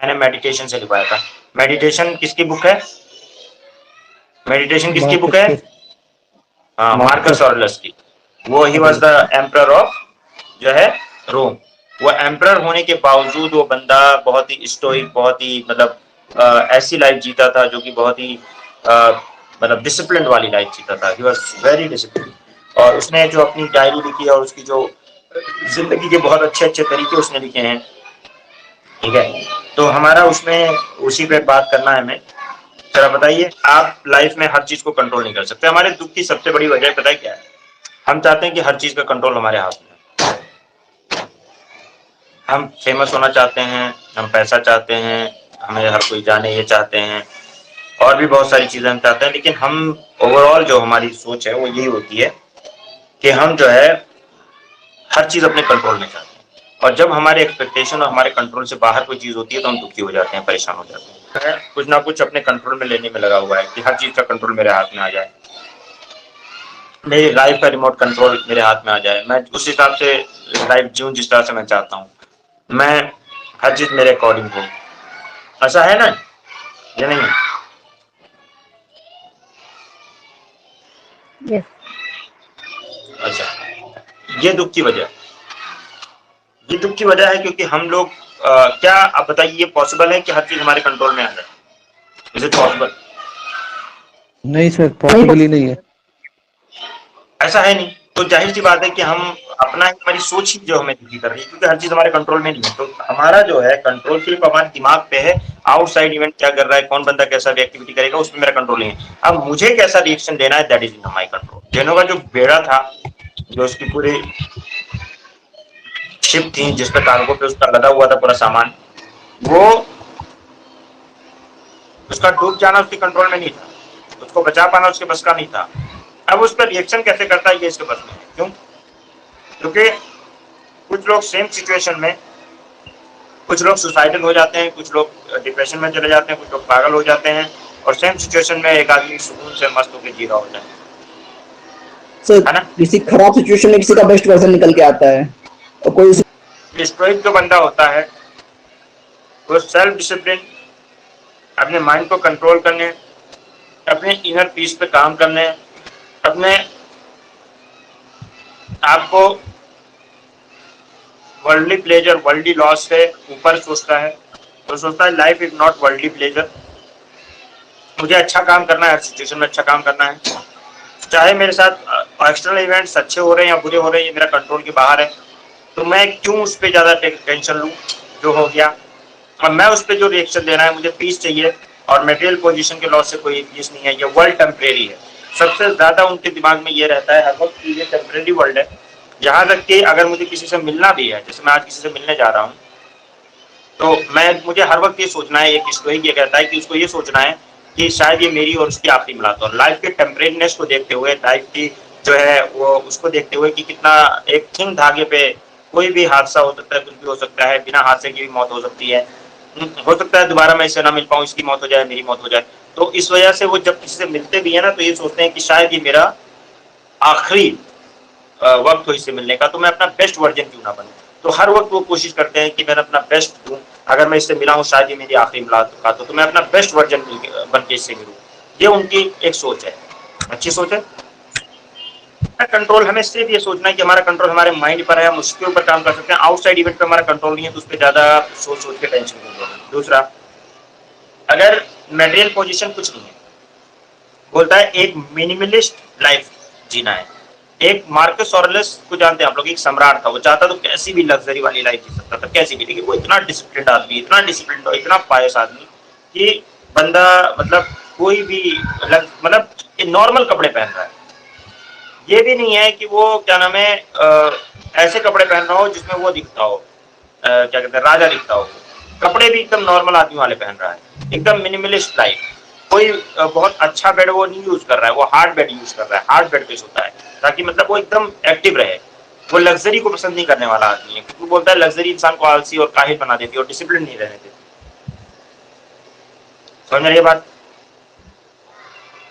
मैंने मेडिटेशन से लिखवाया था। मेडिटेशन किसकी बुक है? मेडिटेशन किसकी बुक है? मार्कस हाँ, मार्कस मार्कस ऑरलस की। वो he was the emperor of जो है रोम। वो एम्परर होने के बावजूद वो बंदा बहुत ही स्टोइक, बहुत ही मतलब ऐसी लाइफ जीता था जो कि बहुत ही मतलब डिसिप्लिन वाली लाइफ जीता था। He was very discipline. और उसने जो अपनी डायरी लिखी और उसकी जो जिंदगी के बहुत अच्छे अच्छे तरीके उसने लिखे हैं। ठीक है, तो हमारा उसमें उसी पे बात करना है हमें। जरा बताइए, आप लाइफ में हर चीज को कंट्रोल नहीं कर सकते। हमारे दुख की सबसे बड़ी वजह पता है क्या है? हम चाहते हैं कि हर चीज का कंट्रोल हमारे हाथ में है। हम फेमस होना चाहते हैं, हम पैसा चाहते हैं, हमें हर कोई जाने ये चाहते हैं, और भी बहुत सारी चीजें हम चाहते हैं। लेकिन हम ओवरऑल जो हमारी सोच है वो यही होती है कि हम जो है हर चीज अपने कंट्रोल में चाहते हैं। और जब हमारे एक्सपेक्टेशन और हमारे कंट्रोल से बाहर कोई चीज होती है तो हम दुखी हो जाते हैं, परेशान हो जाते हैं। कुछ ना कुछ अपने कंट्रोल में लेने में लगा हुआ है कि हर चीज का कंट्रोल मेरे हाथ में आ जाए, मेरी लाइफ का रिमोट कंट्रोल मेरे हाथ में आ जाए, मैं उस हिसाब से लाइफ जीऊं जिस तरह से मैं चाहता हूँ, मैं हर चीज मेरे अकॉर्डिंग हो। ऐसा है ना? ये नहीं है? यस। अच्छा, ये दुख की वजह, ये दुख की वजह है क्योंकि हम लोग क्या आप बताइए, ये पॉसिबल है कि हर चीज हमारे कंट्रोल में आ जाए? Is it possible? नहीं सर, पॉसिबल ही नहीं है। ऐसा है नहीं। तो जाहिर सी बात है कि हम अपना हमारी सोच ही जो हमें दुखी कर रही है, क्योंकि हर चीज हमारे कंट्रोल में नहीं है। तो हमारा जो है कंट्रोल सिर्फ हमारे दिमाग पे है। आउटसाइड इवेंट क्या कर रहा है, कौन बंदा कैसा भी एक्टिविटी करेगा, उसमें मेरा कंट्रोल नहीं है। अब मुझे कैसा रिएक्शन देना है, that is in my control. जेनो का जो बेड़ा था, जो उसकी पूरी शिप थी जिसपे कार्गो पे उसका लदा हुआ था पूरा सामान, वो उसका डूब जाना उसके कंट्रोल में नहीं था, उसको बचा पाना उसके बस का नहीं था। अब उस पर रिएक्शन कैसे करता है ये इसके बस में है। क्यों? क्योंकि कुछ लोग सेम सिचुएशन में, कुछ लोग सुसाइडल हो जाते हैं, कुछ लोग डिप्रेशन में चले जाते हैं, कुछ लोग पागल हो जाते हैं, और सेम सिचुएशन में एक आदमी सुकून से मस्त होकर जी रहा होता सर है ना? किसी खराब सिचुएशन में किसी का बेस्ट वर्जन निकल के आता है और कोई स्टोइक जो बंदा होता है वो सेल्फ डिसिप्लिन, अपने माइंड को कंट्रोल करने, अपने इनर पीस पे काम करने, अपने आपको वर्ल्डली प्लेजर, वर्ल्डली लॉस से ऊपर सोचता है। तो सोचता है life is not worldly pleasure, मुझे अच्छा काम करना है, हर सिचुएशन में अच्छा काम करना है, चाहे मेरे साथ एक्सटर्नल इवेंट्स अच्छे हो रहे हैं या बुरे हो रहे हैं, ये मेरा कंट्रोल के बाहर है, तो मैं क्यों उस पर ज्यादा टेंशन लूं। जो हो गया, और मैं उस पर जो रिएक्शन देना है, मुझे पीस चाहिए, और मेटेरियल पोजीशन के लॉस से कोई पीस नहीं है, ये वर्ल्ड टेम्परेरी है। सबसे ज्यादा उनके दिमाग में ये रहता है हर वक्त कि ये टेम्परेरी वर्ल्ड है। यहाँ तक कि अगर मुझे किसी से मिलना भी है, जैसे मैं आज किसी से मिलने जा रहा हूँ, तो मुझे हर वक्त ये सोचना है, एक स्टोइक ये कहता है कि उसको ये सोचना है कि शायद ये मेरी और उसकी आखिरी मुलाकात, और लाइफ के टेम्परेरीनेस को देखते हुए, लाइफ की जो है वो उसको देखते हुए कि कितना एक थिन धागे पे कोई भी हादसा हो सकता है, कुछ भी हो सकता है, बिना हादसे की भी मौत हो सकती है। हो सकता है दोबारा मैं इससे ना मिल पाऊँ, इसकी मौत हो जाए, मेरी मौत हो जाए। तो इस वजह से वो जब किसी से मिलते भी है ना, तो ये सोचते हैं कि शायद ये मेरा आखिरी वक्त हो इससे मिलने का, तो मैं अपना बेस्ट वर्जन क्यों ना बनूं। तो हर वक्त वो कोशिश करते हैं कि मैं अपना बेस्ट दूं। अगर मैं इससे मिला हूं, शायद ये मेरी आखिरी मुलाकात हो, तो मैं अपना बेस्ट वर्जन बन के इससे मिलूं। ये उनकी एक सोच है, अच्छी सोच है। कंट्रोल हमें सिर्फ ये सोचना है कि हमारा कंट्रोल हमारे माइंड पर है, हम उसके ऊपर काम कर सकते हैं। आउटसाइड इवेंट पे हमारा कंट्रोल नहीं है, तो उस पर ज्यादा सोच सोच के टेंशन नहीं लेना। दूसरा, अगर मेटेरियल पोजीशन कुछ नहीं है, बोलता है एक मिनिमलिस्ट लाइफ जीना है। एक मार्कस ऑरलेस को जानते हैं आप लोग, एक सम्राट था, वो चाहता तो कैसी भी लग्जरी वाली लाइफ जी सकता था, कैसी भी, लेकिन वो इतना डिसिप्लिन आदमी, इतना डिसिप्लिन, इतना पायस आदमी कि बंदा मतलब कोई भी मतलब नॉर्मल कपड़े पहन रहा है। ये भी नहीं है कि वो क्या नाम है ऐसे कपड़े पहन रहा हो जिसमें वो दिखता हो, क्या कहते हैं, राजा दिखता हो। कपड़े भी एकदम नॉर्मल आदमी वाले पहन रहा है, एकदम मिनिमलिस्ट लाइफ। कोई बहुत अच्छा बेड वो नहीं यूज कर रहा है, वो हार्ड बेड यूज कर रहा है, हार्ड बेड पे सोता है, ताकि मतलब वो एकदम एक्टिव रहे। वो लग्जरी को पसंद नहीं करने वाला आदमी है, क्योंकि बोलता है लग्जरी इंसान को आलसी और काहिल बना देती है और डिसिप्लिन नहीं रहने देती। समझ में ये बात?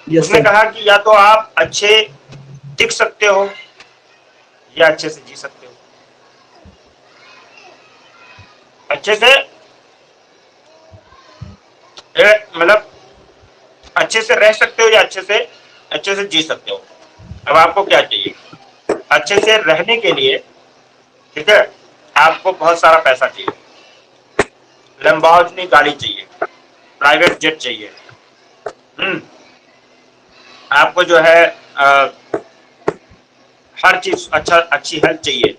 यस उसने सर। कहा कि या तो आप अच्छे दिख सकते हो या अच्छे से जी सकते हो। अच्छे से मतलब अच्छे से रह सकते हो या अच्छे से जी सकते हो। अब आपको क्या चाहिए? अच्छे से रहने के लिए, ठीक है, आपको बहुत सारा पैसा चाहिए, लंबोर्गिनी गाड़ी चाहिए, प्राइवेट जेट चाहिए, आपको जो है हर चीज अच्छी हेल्थ चाहिए,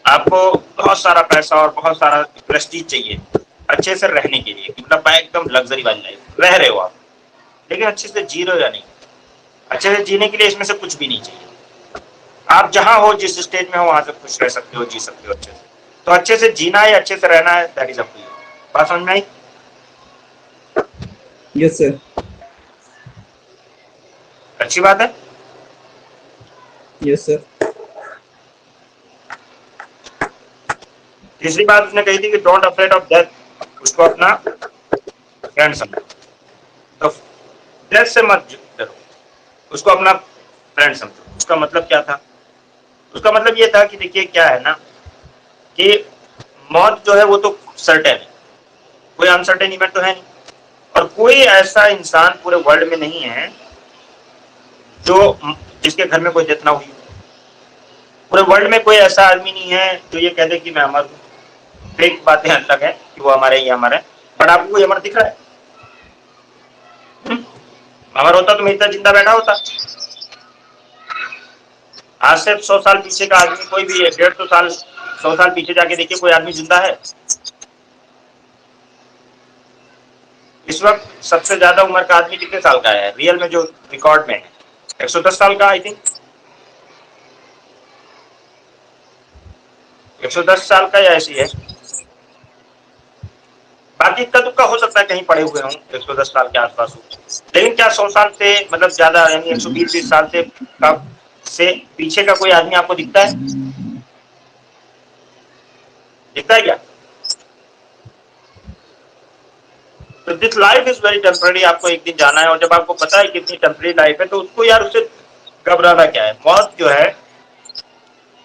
आपको बहुत सारा पैसा और बहुत सारा प्रेस्टीज चाहिए अच्छे से रहने के लिए, मतलब एकदम लग्जरी वाली लाइफ रह रहे हो आप, लेकिन अच्छे से जी रहे हो या नहीं? अच्छे से जीने के लिए इसमें से कुछ भी नहीं चाहिए। आप जहां हो, जिस स्टेज में हो, वहां से खुश रह सकते हो, जी सकते हो अच्छे से। तो अच्छे से जीना है, अच्छे से रहना है, that is up to you. बात समझ में आई? Yes sir. अच्छी बात है। Yes sir. तीसरी बात उसने कही थी कि डोंट अफ्रेड ऑफ डेथ, उसको अपना फ्रेंड समझो। तो डेथ से मत डरो, उसको अपना फ्रेंड समझो। उसका मतलब क्या था? उसका मतलब ये था कि देखिए क्या है ना, कि मौत जो है वो तो सर्टेन है, कोई अनसर्टेन इवेंट तो है नहीं, और कोई ऐसा इंसान पूरे वर्ल्ड में नहीं है जो जिसके घर में कोई डेथ ना हुई। पूरे वर्ल्ड में कोई ऐसा आदमी नहीं है जो ये कह दे कि मैं अमर हूं। फेक बातें अलग है कि वो हमारे ये हमारे, बट आपको कोई अमर दिख रहा है? अमर होता तो मैं इतना जिंदा बैठा होता। आज से 100 साल पीछे का आदमी कोई भी है, 150 साल 100 साल पीछे जाके देखिए, कोई आदमी जिंदा है? इस वक्त सबसे ज्यादा उम्र का आदमी कितने साल का है रियल में, जो रिकॉर्ड में है? 110 साल का, आई थिंक 110 साल का या ऐसी है। बाकी इतना तुक्का हो सकता है कहीं पड़े हुए हों 110 साल के आसपास हो, लेकिन क्या 100 साल से मतलब ज्यादा, यानी 120 साल से पीछे का कोई आदमी आपको दिखता है? दिखता है क्या? तो this life is very temporary, आपको एक दिन जाना है, और जब आपको पता है कितनी टेम्पररी लाइफ है, तो उसको यार उससे घबराना क्या है? मौत जो है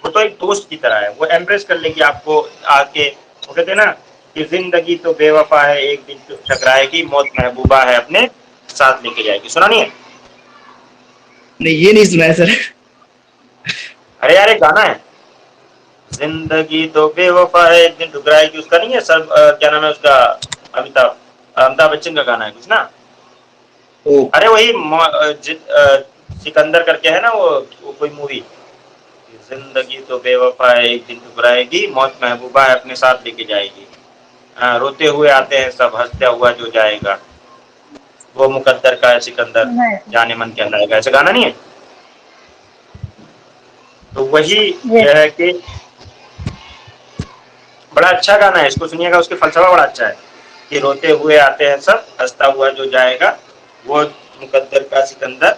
वो तो एक दोस्त की तरह है, वो एम्ब्रेस कर लेगी आपको आके। वो कहते हैं ना कि जिंदगी तो बेवफा है, एक दिन टकराएगी, मौत महबूबा है अपने साथ लेके जाएगी। सुना नहीं है? नहीं, ये नहीं सुना है सर। अरे यार एक गाना है, जिंदगी तो बेवफा है एक दिन ठुकराएगी, उसका नहीं है सर? क्या नाम है उसका? अमिताभ अमिताभ बच्चन का गाना है कुछ ना। ओ, अरे वही सिकंदर करके है ना, वो कोई मूवी। जिंदगी तो बेवफा है एक दिन ठुकराएगी, मौत महबूबा है अपने साथ लेके जाएगी। रोते हुए आते हैं सब, हंसता हुआ जो जाएगा, वो मुकद्दर का है सिकंदर, जाने मन कहलाएगा। ऐसा गाना नहीं है? तो वही यह है कि बड़ा अच्छा गाना है, इसको सुनिएगा, उसके फलसफा बड़ा अच्छा है कि रोते हुए आते हैं सब, हंसता हुआ जो जाएगा, वो मुकद्दर का सिकंदर,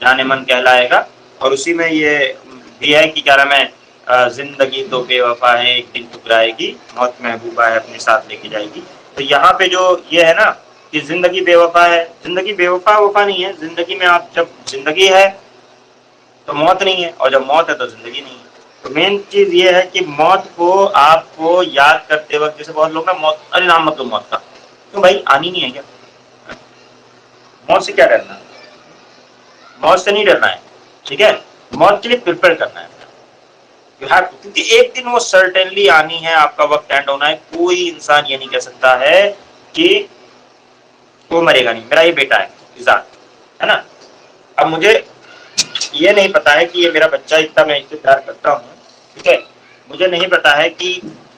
जाने मन कहलाएगा। और उसी में ये भी है कि क्या नाम है, जिंदगी तो बेवफा है एक दिन ठुकराएगी, मौत महबूबा है अपने साथ लेके जाएगी। तो यहाँ पे जो ये है ना कि जिंदगी बेवफा है, जिंदगी बेवफा वफा नहीं है। जिंदगी में आप, जब जिंदगी है तो मौत नहीं है, और जब मौत है तो जिंदगी नहीं है। तो मेन चीज ये है कि मौत को आपको याद करते वक्त, जैसे बहुत लोग ना मौत, अरे नाम मत लो मौत का, क्यों भाई आनी नहीं है क्या? मौत से क्या डरना है? मौत से नहीं डरना है, ठीक है? मौत के लिए प्रिपेयर करना है। यू हैव, क्योंकि एक दिन वो सर्टेनली आनी है, आपका वक्त एंड होना है। कोई इंसान ये नहीं कह सकता है कि वो मरेगा नहीं। मेरा ये बेटा है इजाद, है ना, अब मुझे ये नहीं पता है कि ये मेरा बच्चा, इतना मैं इससे प्यार करता हूँ, ठीक है, मुझे नहीं पता है कि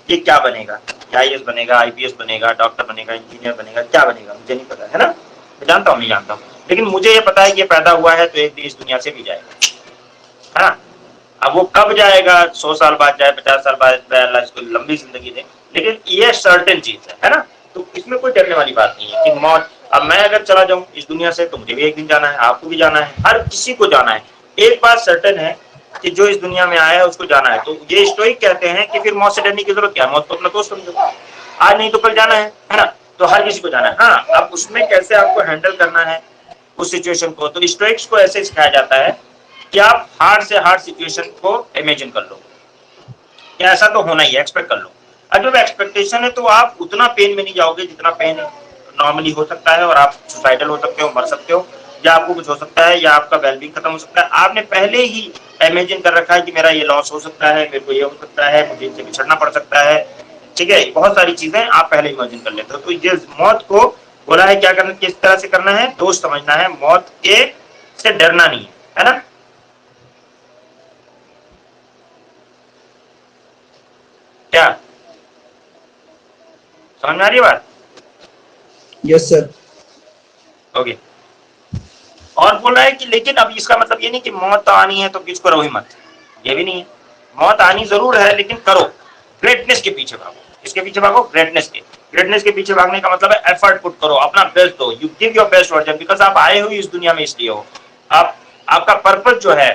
ये क्या बनेगा, आईएएस बनेगा, आईपीएस बनेगा, डॉक्टर बनेगा, इंजीनियर बनेगा, क्या बनेगा मुझे नहीं पता है ना। मैं जानता हूँ, नहीं जानता हूँ, लेकिन मुझे ये पता है कि ये पैदा हुआ है तो एक दिन इस दुनिया से भी जाएगा, है ना। अब वो कब जाएगा, 100 साल बाद जाए, 50 साल बाद जाए, अल्लाह इसको लंबी जिंदगी दे, लेकिन ये सर्टेन चीज है ना। तो इसमें कोई डरने वाली बात नहीं है कि मौत, अब मैं अगर चला जाऊं इस दुनिया से तो मुझे भी एक दिन जाना है, आपको भी जाना है, हर किसी को जाना है। एक बात सर्टेन है कि जो इस दुनिया में आया है उसको जाना है। तो ये स्टोइक कहते हैं कि फिर मौत से डरने की जरूरत क्या है, मौत को अपना दोस्त समझो, आज नहीं तो कल जाना है ना। तो हर किसी को जाना है। हाँ, अब उसमें कैसे आपको हैंडल करना है उस सिचुएशन को, तो स्टोइक्स को ऐसे सिखाया जाता है कि आप हार्ड से हार्ड सिचुएशन को इमेजिन कर लो, या ऐसा तो होना ही है, एक्सपेक्ट कर लो। अब जब एक्सपेक्टेशन है तो आप उतना पेन में नहीं जाओगे जितना पेन नॉर्मली हो सकता है और आप सुसाइडल हो सकते हो, मर सकते हो, या आपको कुछ हो सकता है, या आपका वेलबींग खत्म हो सकता है। आपने पहले ही इमेजिन कर रखा है कि मेरा ये लॉस हो सकता है, मेरे को ये हो सकता है, मुझे इनसे बिछड़ना पड़ सकता है, ठीक है, बहुत सारी चीजें आप पहले इमेजिन कर लेते हो। तो ये मौत को बोला है क्या करना, किस तरह से करना है, दोस्त समझना है, मौत के से डरना नहीं है ना। क्या समझ में आ रही है बात? Yes sir. ओके। और बोला है कि लेकिन अब इसका मतलब ये नहीं कि मौत आनी है तो किसको करो ही मत, ये भी नहीं है। मौत आनी जरूर है लेकिन करो, ग्रेटनेस के पीछे भागो। इसके पीछे भागो, ग्रेटनेस के। ग्रेटनेस के पीछे भागने का मतलब है एफर्ट पुट करो, अपना बेस्ट दो, you give your best version, because आप आए हो इस दुनिया में इसलिए हो। आप, आपका पर्पस जो है,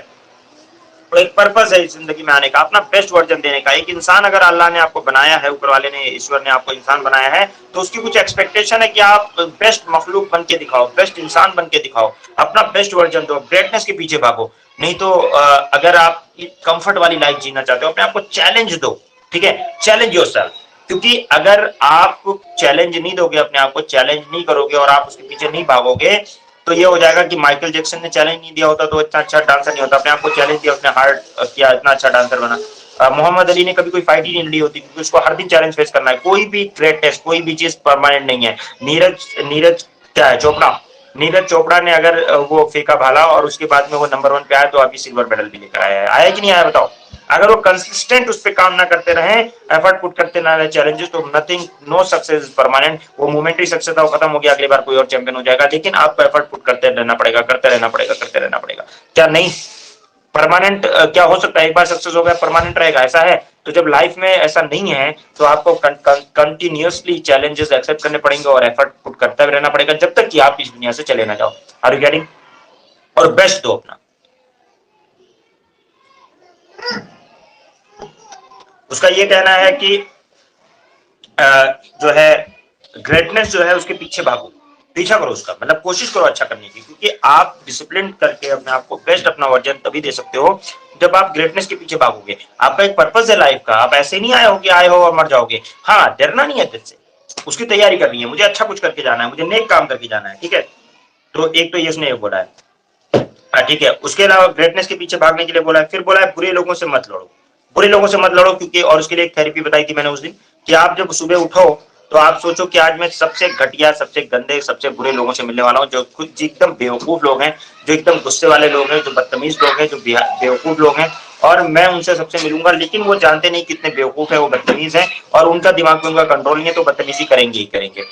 तो एक पर्पस है इस जिंदगी में आने का, अपना बेस्ट वर्जन देने का। एक इंसान अगर अल्लाह ने आपको बनाया है, ऊपर वाले ने, ईश्वर ने आपको इंसान बनाया है, तो उसकी कुछ एक्सपेक्टेशन है कि आप बेस्ट मखलूक बन के दिखाओ, बेस्ट इंसान बन के दिखाओ, अपना बेस्ट वर्जन दो, ग्रेटनेस के पीछे भागो। नहीं तो अगर आप कंफर्ट वाली लाइफ जीना चाहते हो, अपने आप को चैलेंज दो, ठीक है, चैलेंज योरसेल्फ। क्योंकि अगर आप चैलेंज नहीं दोगे, अपने आप को चैलेंज नहीं करोगे और आप उसके पीछे नहीं भागोगे, तो ये हो जाएगा कि माइकल जैक्सन ने चैलेंज नहीं दिया होता तो इतना अच्छा डांसर नहीं होता। अपने आप को चैलेंज दिया, उसने हार्ड किया, इतना अच्छा डांसर बना। मोहम्मद अली ने कभी कोई फाइट ही नहीं ली होती, क्योंकि उसको हर दिन चैलेंज फेस करना है। कोई भी ग्रेटेस्ट, कोई भी चीज परमानेंट नहीं है। नीरज नीरज क्या है, चोपड़ा, नीरज चोपड़ा ने अगर वो फेंका भाला और उसके बाद में वो नंबर 1 पे आया, तो अभी सिल्वर मेडल भी लेकर आया है, आया कि नहीं आया बताओ। अगर वो कंसिस्टेंट उस पर काम ना करते रहे, एफर्ट पुट करते ना रहे चैलेंजेस, तो nothing, no success is permanent. वो मोमेंटरी सक्सेस था, वो खत्म हो गया, अगली बार कोई और चैंपियन हो जाएगा। लेकिन आपको एफर्ट पुट करते रहना पड़ेगा, करते रहना पड़ेगा, करते रहना पड़ेगा। क्या नहीं परमानेंट, क्या हो सकता है एक बार सक्सेस हो गया परमानेंट रहेगा, ऐसा है? तो जब लाइफ में ऐसा नहीं है, तो आपको कंटिन्यूअसली चैलेंजेस एक्सेप्ट करने पड़ेंगे और एफर्ट पुट करते रहना पड़ेगा, जब तक कि आप इस दुनिया से चले ना जाओ। Are you getting? और बेस्ट दो अपना। उसका ये कहना है कि जो है ग्रेटनेस जो है उसके पीछे भागो, पीछा करो उसका, मतलब कोशिश करो अच्छा करने की, क्योंकि आप डिसिप्लिन करके अपने आप को बेस्ट अपना वर्जन तभी दे सकते हो जब आप ग्रेटनेस के पीछे भागोगे। आपका एक पर्पस है लाइफ का, आप ऐसे नहीं आए हो कि आए हो और मर जाओगे। हाँ, डरना नहीं है दिल से, उसकी तैयारी करनी है, मुझे अच्छा कुछ करके जाना है, मुझे नेक काम करके जाना है, ठीक है। तो एक तो ये उसने बोला है, ठीक है। उसके अलावा ग्रेटनेस के पीछे भागने के लिए बोला है, फिर बोला है बुरे लोगों से मत लड़ो, बुरे लोगों से मत लड़ो, क्योंकि, और उसके लिए एक थेरेपी बताई थी मैंने उस दिन, कि आप जब सुबह उठो तो आप सोचो कि आज मैं सबसे घटिया, सबसे गंदे, सबसे बुरे लोगों से मिलने वाला हूँ, जो खुद एकदम बेवकूफ लोग हैं, जो एकदम गुस्से वाले लोग हैं, जो बदतमीज लोग हैं, जो बेवकूफ लोग हैं, और मैं उनसे सबसे मिलूंगा। लेकिन वो जानते नहीं कितने बेवकूफ है, वो बदतमीज है, और उनका दिमाग में उनका कंट्रोल नहीं है, तो बदतमीजी करेंगे ही करेंगे।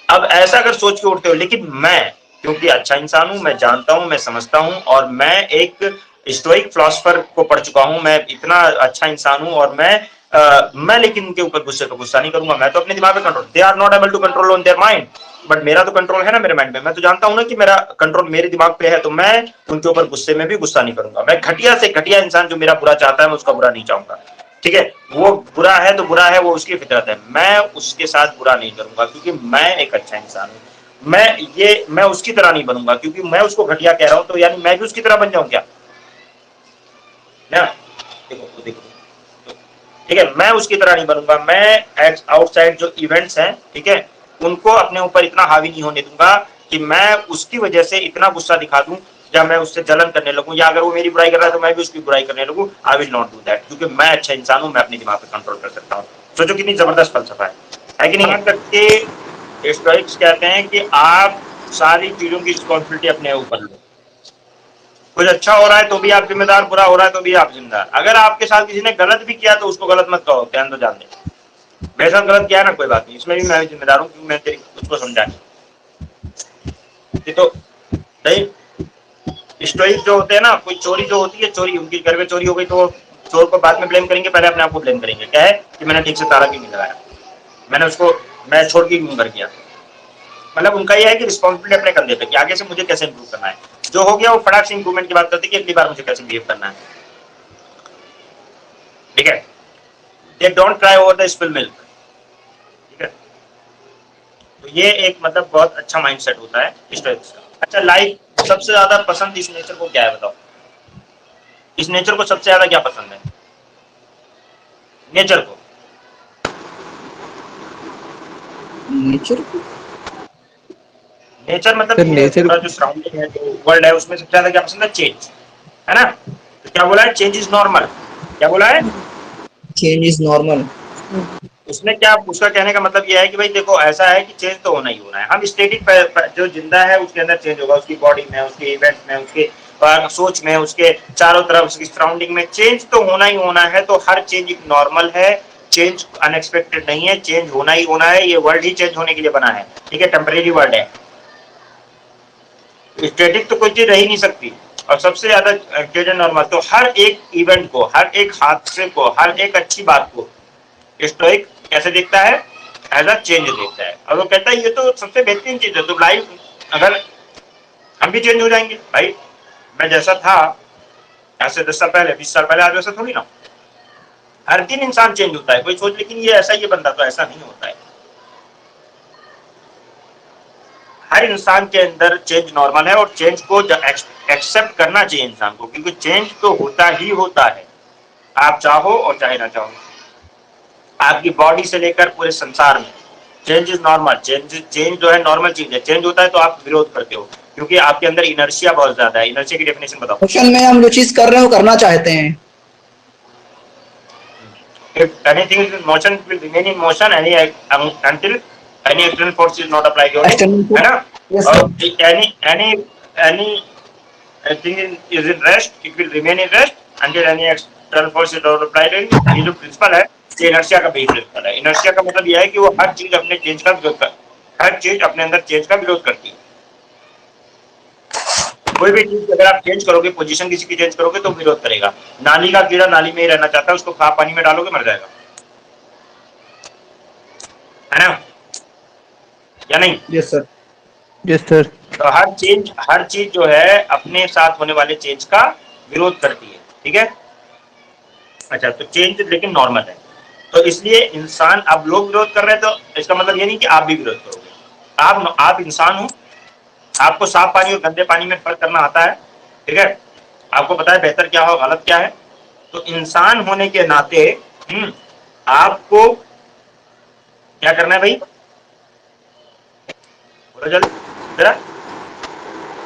अब ऐसा अगर सोच के उठते हो, लेकिन मैं क्योंकि अच्छा इंसान हूं, मैं जानता हूं, मैं समझता हूं, और मैं एक स्टोइक फिलोसफर को पढ़ चुका हूं, मैं इतना अच्छा इंसान हूं, और मैं लेकिन उनके ऊपर गुस्से का गुस्सा नहीं करूंगा। मैं तो अपने दिमाग पे control, they are not able to control on their mind, but मेरा तो कंट्रोल है ना मेरे माइंड पे। मैं तो जानता हूं ना कि मेरा कंट्रोल मेरे दिमाग पे है, तो मैं उनके ऊपर गुस्से में भी गुस्सा नहीं करूंगा। मैं घटिया से घटिया इंसान जो मेरा बुरा चाहता है, मैं उसका बुरा नहीं चाहूंगा, ठीक है। वो बुरा है तो बुरा है, वो उसकी फितरत है, मैं उसके साथ बुरा नहीं करूंगा, क्योंकि मैं एक अच्छा इंसान हूं। मैं उसकी तरह नहीं बनूंगा, क्योंकि मैं उसको घटिया कह रहा हूं, तो यानी मैं भी उसकी तरह बन जाऊं क्या? ना, देखो देखो, ठीक है, मैं उसकी तरह नहीं बनूंगा। मैं आउटसाइड जो इवेंट्स हैं, ठीक है, उनको अपने ऊपर इतना हावी नहीं होने दूंगा कि मैं उसकी वजह से इतना गुस्सा दिखा दूं, या मैं उससे जलन करने लगूं, या अगर वो मेरी बुराई कर रहा है तो मैं भी उसकी बुराई करने लगूं। I will not do that, क्योंकि मैं अच्छा इंसान हूं, मैं अपने दिमाग पे कंट्रोल कर सकता हूं। सोचो कितनी जबरदस्त फलसफा है कि नहीं है? करके स्टोइक्स कहते हैं कि आप सारी चीजों की रिस्पॉन्सिबिलिटी अपने ऊपर लो। कुछ अच्छा हो रहा है तो भी आप जिम्मेदार, बुरा हो रहा है तो भी आप जिम्मेदार। अगर आपके साथ किसी ने गलत भी किया तो उसको गलत मत कहो, ध्यान दो, जान दे, मेरे साथ गलत किया है ना, कोई बात नहीं, इसमें भी मैं जिम्मेदार हूँ, क्योंकि मैं तेरी उसको समझा नहीं। तो नहीं, स्टोइक जो होते हैं ना, कोई चोरी जो होती है, चोरी उनके घर में चोरी हो गई तो चोर को बाद में ब्लेम करेंगे, पहले अपने आप को ब्लेम करेंगे। क्या है कि मैंने ठीक से ताला क्यों नहीं लगाया, मैंने उसको, मैं छोड़ के क्यों कर गया। मतलब उनका यह है कि रिस्पॉन्सिबिलिटी अपने कंधे पे, कि आगे से मुझे कैसे इंप्रूव करना है। जो हो गया वो फटाक से इंप्रूवमेंट की बात करते हैं कि अगली बार मुझे कैसे बिहेव करना है, ठीक है। They don't cry over the spill milk, ठीक है। तो ये एक मतलब बहुत अच्छा माइंडसेट होता है स्टोइक्स का। अच्छा, लाइफ सबसे ज्यादा पसंद इस नेचर को क्या है बताओ? इस नेचर को सबसे ज्यादा क्या पसंद है? नेचर को, नेचर को नेचर मतलब सर ये नेचर पूरा जो सराउंडिंग है, जो वर्ल्ड है, उसमें सबसे ज्यादा क्या पसंद है? चेंज, है ना? तो क्या बोला है? Change is normal. क्या बोला है? Change is normal. उसमें क्या, उसका कहने का मतलब यह है कि भाई देखो, ऐसा है कि चेंज तो होना ही होना है। हम स्टेटिक जो जिंदा है उसके अंदर चेंज होगा, उसकी बॉडी में, उसके इवेंट्स में, उसके सोच में, उसके चारों तरफ, उसकी सराउंडिंग में चेंज तो होना ही होना है। तो हर चेंज एक नॉर्मल है, चेंज अनएक्सपेक्टेड नहीं है, चेंज होना ही होना है। ये वर्ल्ड ही चेंज होने के लिए बना है, ठीक है? टेम्परेरी वर्ल्ड है, स्टेटिक तो कोई चीज रह ही नहीं सकती। और सबसे ज्यादा चेंज नॉर्मल। तो हर एक इवेंट को, हर एक हादसे को, हर एक अच्छी बात को स्टोइक कैसे देखता है? एज अ चेंज देखता है। और वो कहता है ये तो सबसे बेहतरीन चीज है। तो लाइफ, अगर हम भी चेंज हो जाएंगे भाई, मैं जैसा था आज से 10 साल पहले, 20 साल पहले, आज वैसा थोड़ी ना। हर दिन इंसान चेंज होता है। कोई सोच लेकिन ये ऐसा, ये बंदा, तो ऐसा नहीं होता है। हर इंसान के अंदर चेंज नॉर्मल है, और चेंज को एक्सेप्ट करना चाहिए इंसान को, क्योंकि चेंज तो होता ही होता है, आप चाहो और चाहे ना चाहो। आपकी बॉडी से लेकर पूरे संसार में चेंज इज नॉर्मल। चेंज जो है नॉर्मल चीज है। चेंज होता है तो आप विरोध करते हो, क्योंकि आपके अंदर इनर्शिया बहुत ज्यादा है। इनर्शिया की डेफिनेशन बताओ। मोशन में हम जो चीज कर रहे हैं वो करना चाहते हैं। If anything is in motion, it will remain in motion until any external force is not applied on it, external है ना? यस और sir. any thing is in rest, it will remain in rest until any external force is not applied on it। ये जो principal है, ये inertia का base principal है। Inertia का मतलब यह है कि वो हर चीज अपने चेंज का विरोध कर, हर चीज अपने अंदर चेंज का विरोध करती है। कोई भी चीज अगर आप चेंज करोगे, पोजीशन किसी की चेंज करोगे तो विरोध करेगा। नाली का कीड़ा नाली में ही रहना चाहता है, उसको खा पानी में डालोगे मर जाएगा, है ना? या नहीं? Yes sir. Yes sir. तो हर चीज जो है अपने साथ होने वाले चेंज का विरोध करती है, ठीक है? अच्छा, तो चेंज लेकिन नॉर्मल है। तो इसलिए इंसान, अब लोग विरोध कर रहे हैं तो इसका मतलब ये नहीं कि आप भी विरोध करोगे। आप इंसान हो, आपको साफ पानी और गंदे पानी में फर्क करना आता है, ठीक है? आपको पता है बेहतर क्या हो, गलत क्या है। तो इंसान होने के नाते आपको क्या करना है भाई? बोलो जल्दी जरा।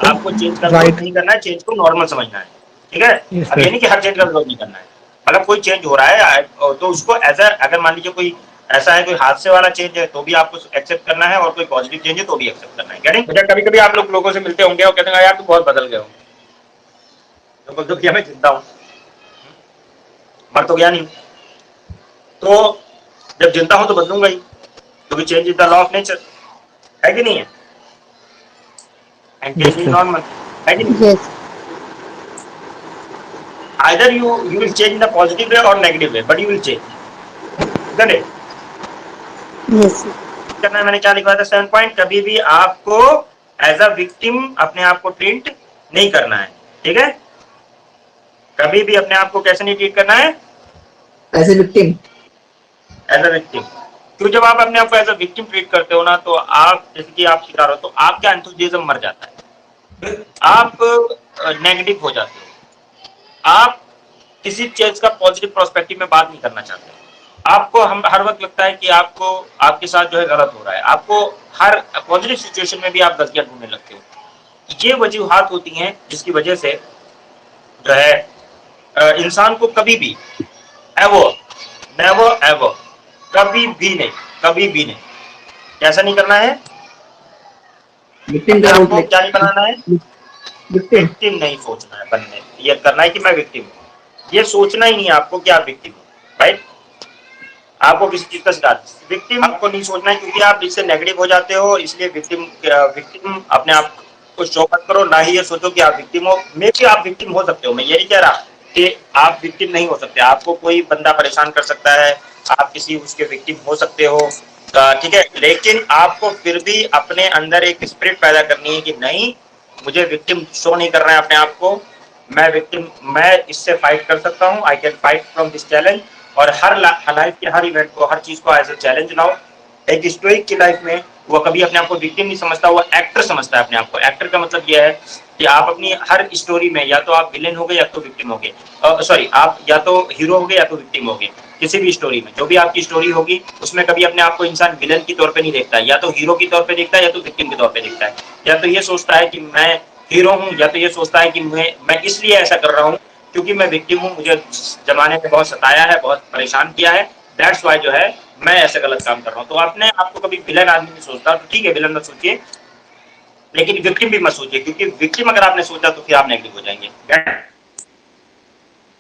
आपको चेंज का विरोध राइट। नहीं करना है, चेंज को नॉर्मल समझना है, ठीक है? यस अब ये सर। नहीं कि हर चेंज का विरोध नहीं करना है। मतलब कोई चेंज हो रहा है तो उसको एज अगर मान लीजिए कोई ऐसा है, कोई हादसे वाला चेंज है तो भी आपको एक्सेप्ट करना है, और कोई पॉजिटिव चेंज है तो भी एक्सेप्ट करना है। क्या नहीं? कभी कभी आप लोगों से मिलते होंगे और कहते हैं यार तुम बहुत बदल गए हो। तो बोलते भैया मैं जिंदा हूँ, मर तो गया नहीं। तो जब जिंदा हूं तो बदलूंगा ही, क्योंकि change is the law of nature, है कि नहीं है? And change yes is sir. Normal, है कि नहीं? Yes, Either you will change in a positive way or negative way, but you will change, isn't it? yes, sir. करना है, मैंने क्या लिखा था 7 पॉइंट, कभी भी आपको एज अ विक्टिम अपने आप को ट्रीट नहीं करना है, ठीक है? कभी भी अपने आप को कैसे नहीं ट्रीट करना है? As a victim. As a victim. क्यों? जब आप अपने आप को एज अ विक्टिम ट्रीट करते हो ना, तो आप, जैसे कि आप शिकार हो, तो आपका एंथुसियाज्म मर जाता है, आप नेगेटिव हो जाते हो, आप किसी चीज का पॉजिटिव प्रोस्पेक्टिव में बात नहीं करना चाहते। आपको हम हर वक्त लगता है कि आपको आपके साथ जो है गलत हो रहा है। आपको हर पॉजिटिव सिचुएशन में भी आप गलतियां ढूंढने लगते हो। ये वजूहात होती हैं जिसकी वजह से जो है इंसान को कभी भी एवर, नेवर एवर, कभी भी नहीं, कभी भी नहीं, कैसा नहीं करना है? विक्टिम अपने का आप रोल को प्ले। क्या नहीं बनाना है? विक्टिम। विक्टिम नहीं सोचना है बनने, ये करना है कि मैं विक्टिम हूं। ये सोचना ही नहीं है आपको कि आप विक्टिम हो, राइट? आपको किसी चीज का शिकार, विक्टिम आपको नहीं सोचना है, क्योंकि आप इससे नेगेटिव हो जाते हो। इसलिए विक्टिम अपने आप को शो मत करो, ना ही ये सोचो कि आप विक्टिम हो। मे भी आप विक्टिम हो सकते हो, मैं ये नहीं कह रहा कि आप विक्टिम नहीं हो सकते। आपको कोई बंदा परेशान कर सकता है, आप किसी उसके विक्टिम हो सकते हो, ठीक है? लेकिन आपको फिर भी अपने अंदर एक स्पिरिट पैदा करनी है कि नहीं, मुझे विक्टिम शो नहीं करना है अपने आप को। मैं विक्टिम, मैं इससे फाइट कर सकता हूँ, I can fight from this challenge. और हर लाइफ के हर इवेंट को, हर चीज को एज ए चैलेंज लाओ। एक स्टोइक की लाइफ में वो कभी अपने आप को विक्टिम नहीं समझता, वो एक्टर समझता है अपने आप को। एक्टर का मतलब यह है कि आप अपनी हर स्टोरी में या तो आप विलेन हो गए या तो विक्टिम हो गए, सॉरी, आप या तो हीरो हो गए या तो विक्टिम हो गए। किसी भी स्टोरी में जो भी आपकी स्टोरी होगी उसमें कभी अपने आप को इंसान विलन के तौर पे नहीं देखता, या तो हीरो के तौर पे देखता है या तो विक्टिम के तौर पे देखता है। या तो ये सोचता है कि मैं हीरो हूँ, या तो ये सोचता है कि मैं इसलिए ऐसा कर रहा हूँ क्योंकि मैं विक्टिम हूँ, मुझे जमाने में बहुत सताया है, बहुत परेशान किया है, दैट्स वाई जो है मैं ऐसा गलत काम कर रहा हूँ। तो अपने आपको कभी विलन आदमी नहीं सोचता, तो ठीक है विलन मत सोचिए, लेकिन विक्टिम भी मत सोचिए, क्योंकि विक्टिम अगर आपने सोचा तो फिर आप नेगेटिव हो जाएंगे।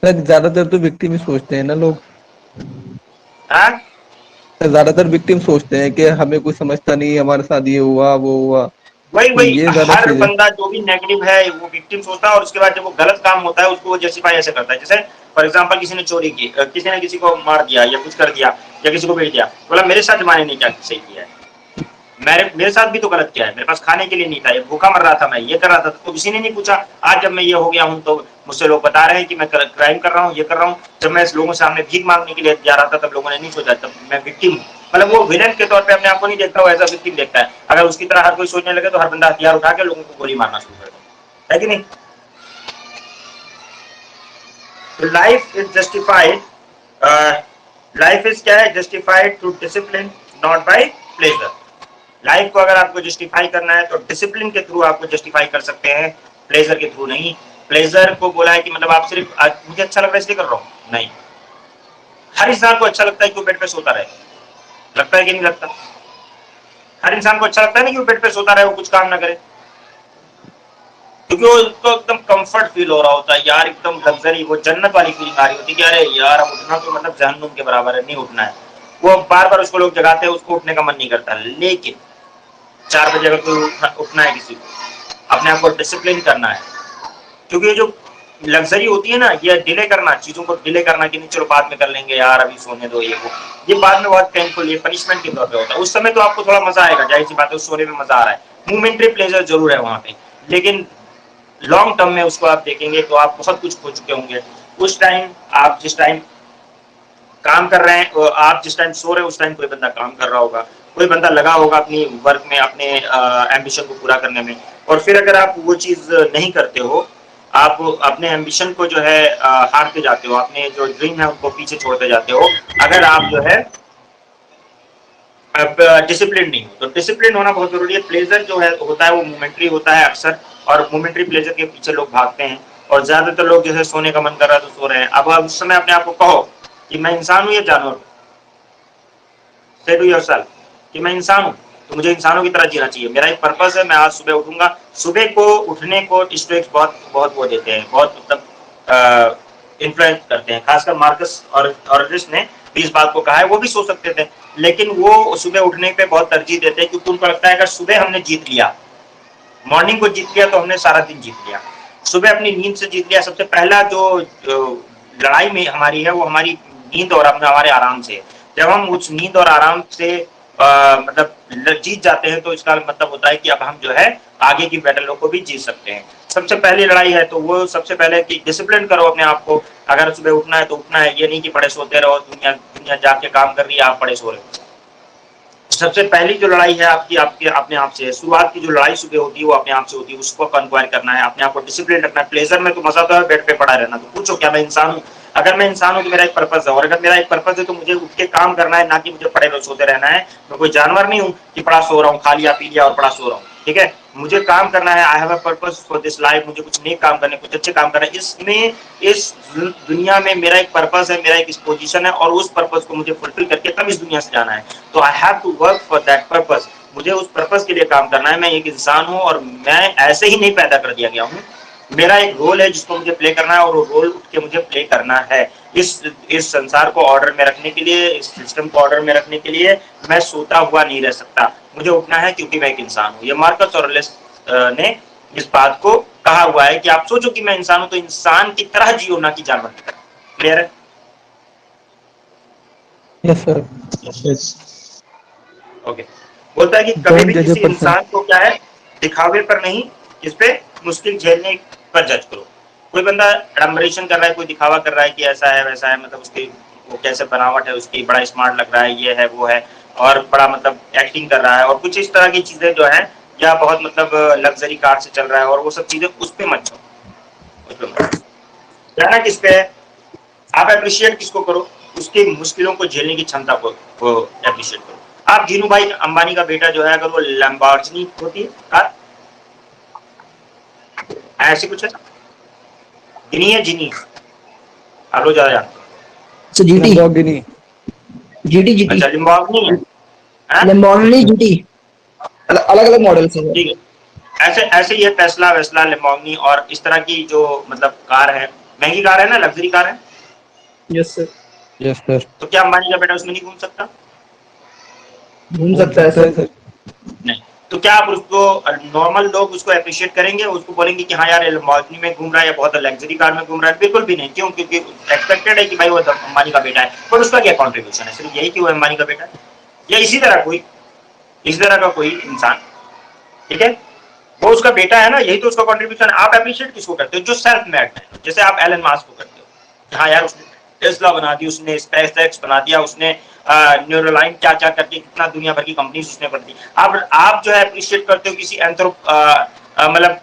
सर ज्यादातर तो विक्टिम ही सोचते हैं ना लोग। हाँ, सर ज्यादातर विक्टिम सोचते हैं कि हमें कुछ समझता नहीं, हमारे साथ ये हुआ वो हुआ, वही तो वही ये ज्यादा हर चीज है। बंदा जो भी नेगेटिव है वो विक्टिम सोचता है, और उसके बाद जब वो गलत काम होता है उसको वो जस्टिफाई ऐसे करता है। जैसे फॉर एग्जांपल किसी ने चोरी की, किसी ने किसी को मार दिया या कुछ कर दिया या किसी को भेज दिया, बोला मेरे साथ जमाने ने क्या सही किया है, मेरे साथ भी तो गलत किया है, मेरे पास खाने के लिए नहीं था, ये भूखा मर रहा था, मैं ये कर रहा था, तो किसी ने नहीं पूछा। आज जब मैं ये हो गया हूँ तो मुझसे लोग बता रहे हैं कि मैं क्राइम कर रहा हूँ, ये कर रहा हूँ। जब मैं लोगों से सामने भीख मांगने के लिए जा रहा था तब लोगों ने नहीं सोचा, तब मैं विक्टिम हूँ। मतलब वो विलन के तौर पे अपने आप को नहीं देखता, वो ऐसा विक्टिम देखता है। अगर उसकी तरह हर कोई सोचने लगे तो हर बंदा हथियार उठा के लोगों को गोली मारना शुरू कर देगा, है कि नहीं? तो life is justified, life is क्या है, justified through discipline, not by pleasure. Life को अगर आपको जस्टिफाई करना है तो डिसिप्लिन के थ्रू आपको जस्टिफाई कर सकते हैं, प्लेजर के थ्रू नहीं। प्लेजर को बोला है कि मतलब आप सिर्फ मुझे अच्छा लग रहा है इसलिए कर रहा हूँ, नहीं। हर इंसान को अच्छा लगता है कि वो बेड पे सोता रहे, लगता है कि नहीं लगता? हर इंसान को अच्छा लगता है ना कि वो बेड पे सोता रहे, वो कुछ काम ना करे, क्योंकि वो उसको एकदम कंफर्ट फील हो रहा होता है यार, एकदम लग्जरी, वो जन्नत वाली फीलिंग आ रही होती है कि अरे यार अब उठना तो मतलब जहन्नुम के बराबर है, नहीं उठना है। वो बार बार उसको लोग जगाते हैं, उसको उठने का मन नहीं करता। लेकिन 4 बजे अगर कोई उठना है किसी को, अपने आप को डिसिप्लिन करना है, क्योंकि ये जो लग्जरी होती है ना, ये डिले करना, चीजों को डिले करना कि नहीं चलो बाद में कर लेंगे यार, अभी सोने दो, ये वो, ये बाद में बहुत पेनफुल, ये पनिशमेंट के तौर पे होता है। उस समय तो आपको थोड़ा मजा आएगा, जाहिर सी बात है, उस सोने में मजा आ रहा है, मोमेंटरी प्लेजर जरूर है वहां पे, लेकिन लॉन्ग टर्म में उसको आप देखेंगे तो आप बहुत कुछ खो चुके होंगे। उस टाइम आप जिस टाइम काम कर रहे हैं, आप जिस टाइम सो रहे हैं उस टाइम कोई बंदा काम कर रहा होगा, कोई बंदा लगा होगा अपनी वर्क में, अपने एम्बिशन को पूरा करने में। और फिर अगर आप वो चीज नहीं करते हो, आप अपने एम्बिशन को जो है हारते जाते हो, अपने जो ड्रीम है उनको पीछे छोड़ते जाते हो, अगर आप जो है डिसिप्लिन नहीं हो। तो डिसिप्लिन होना बहुत जरूरी है। प्लेजर जो है होता है वो मोमेंट्री होता है अक्सर, और मोमेंट्री प्लेजर के पीछे लोग भागते हैं, और ज्यादातर लोग जैसे सोने का मन कर रहा है तो सो रहे हैं। अब आप उस समय अपने आप को कहो कि मैं इंसान हूं या जानवर हूं, से टू योरसेल्फ कि मैं इंसान हूं, तो मुझे इंसानों की तरह जीना चाहिए, मेरा एक पर्पस है, मैं आज सुबह उठूंगा। सुबह को उठने को स्टोइक्स बहुत बहुत वो देते हैं, बहुत मतलब इन्फ्लुएंस करते हैं, खासकर मार्कस और ऑरेलियस ने भी इस बात को कहा है। वो भी सो सकते थे, लेकिन वो सुबह उठने पे बहुत तरजीह देते हैं, क्योंकि उनको लगता है अगर सुबह हमने जीत लिया, मॉर्निंग को जीत लिया, तो हमने सारा दिन जीत लिया। सुबह अपनी नींद से जीत लिया। सबसे पहला जो लड़ाई में हमारी है वो हमारी नींद और हमारे आराम से। जब हम उस नींद और आराम से मतलब जीत जाते हैं तो इसका मतलब होता है कि अब हम जो है आगे की बैटलों को भी जीत सकते हैं। सबसे पहली लड़ाई है तो वो सबसे पहले कि डिसिप्लिन करो अपने आप को। अगर सुबह उठना है तो उठना है, ये नहीं कि पड़े सोते रहो, दुनिया दुनिया जाके काम कर रही है, आप पड़े सो रहे हो। सबसे पहली जो लड़ाई है आपकी आपके अपने आप से है। शुरुआत की जो लड़ाई सुबह होती है वो अपने आप से होती है, उसको कंक्वायर करना है, अपने आप को डिसिप्लिन रखना है। प्लेजर में तो मजा तो है बेड पे पड़ा रहना, तो पूछो क्या मैं इंसान हूँ? अगर मैं इंसान हूँ तो मेरा एक पर्पस है, और अगर मेरा एक पर्पस है तो मुझे उठ के काम करना है, ना कि मुझे पड़े सोते रहना है। मैं कोई जानवर नहीं हूँ कि पड़ा सो रहा हूँ, खा लिया पी लिया और पड़ा सो रहा हूँ, ठीक है? मुझे काम करना है, I have a purpose for this life, मुझे कुछ नेक काम करने, कुछ अच्छे काम करना है। इसमें इस दुनिया में मेरा एक पर्पस है, मेरा एक पोजीशन है, और उस पर्पस को मुझे फुलफिल करके तब इस दुनिया से जाना है। तो I have to work for that purpose, मुझे उस पर्पस के लिए काम करना है। मैं एक इंसान हूँ और मैं ऐसे ही नहीं पैदा कर दिया गया हूँ, मेरा एक रोल है जिसको मुझे प्ले करना है, और वो रोल उठ के मुझे प्ले करना है। इस संसार को ऑर्डर में रखने के लिए, इस सिस्टम को ऑर्डर में रखने के लिए मैं सोता हुआ नहीं रह सकता, मुझे उठना है, क्योंकि मैं एक इंसान हूँ। ये मार्कस ऑरेलियस ने इस बात को कहा हुआ है कि आप सोचो कि मैं इंसान हूं तो इंसान की तरह जियो, ना कि जानवर की तरह। क्लियर है? Yes sir. ओके। बोलता है कि कभी डोंट भी जज अ किसी पर्सन। इंसान को क्या है, दिखावे पर नहीं, इस पे मुश्किल झेलने पर जज करो। कोई बंदा एडमरेशन कर रहा है, कोई दिखावा कर रहा है कि ऐसा है वैसा है, मतलब उसकी वो कैसे बनावट है उसकी, बड़ा स्मार्ट लग रहा है, ये है वो है, और बड़ा मतलब एक्टिंग कर रहा है और कुछ इस तरह की चीजें जो है, या बहुत मतलब लग्जरी कार से चल रहा है और वो सब चीजें, उस पे मत जाओ, उस पे मत जाओ। जाना किस पे है, आप अप्रिशिएट किसको करो, उसकी मुश्किलों को झेलने की क्षमता को अप्रिशिएट करो। आप धीरू भाई अंबानी का बेटा जो है, अगर वो लैम्बोर्गिनी होती है कार, ऐसी कुछ है, जिनी है, जिनी, आप लोग ज्यादा जानते हो। सो जीटी लैम्बोर्गिनी। जीटी जीटी अच्छा, लिम्बोर्गिनी है, हाँ? लैम्बोर्गिनी जीटी अलग अलग मॉडल्स हैं। ठीक है, ऐसे ऐसे ही है टेस्ला वेस्ला लेमोर्गिनी और इस तरह की जो मतलब कार है, महंगी कार है ना, लग्जरी कार है, यस सर, यस सर। तो क्या अंबानी का बेटा उसमें नहीं घूम सकता? घूम घूम सकता है सकता सर। है सर। नहीं। तो क्या आप उसको, नॉर्मल लोग उसको अप्रिशिएट करेंगे, उसको बोलेंगे कि हाँ यार लेमोर्गिनी में घूम रहा है या बहुत लग्जरी कार में घूम रहा है? बिल्कुल भी नहीं। क्यों? क्योंकि एक्सपेक्टेड है कि भाई वो अंबानी का बेटा है, पर उसका क्या कॉन्ट्रीब्यूशन है? सिर्फ यही कि वो अंबानी का बेटा है, या इसी तरह का कोई इंसान, ठीक है, वो उसका बेटा है ना, यही तो उसका कंट्रीब्यूशन है। आप अप्रिशिएट किसको करते हो? जो सेल्फ मेड है, जैसे आप एलन मास्क को करते हो, हाँ यार उसने टेस्ला बना दी, उसने स्पेसएक्स बना दिया, उसने न्यूरोलाइन क्या क्या करके कितना दुनिया भर की कंपनी उसने कर दी। आप जो है अप्रिशिएट करते हो किसी मतलब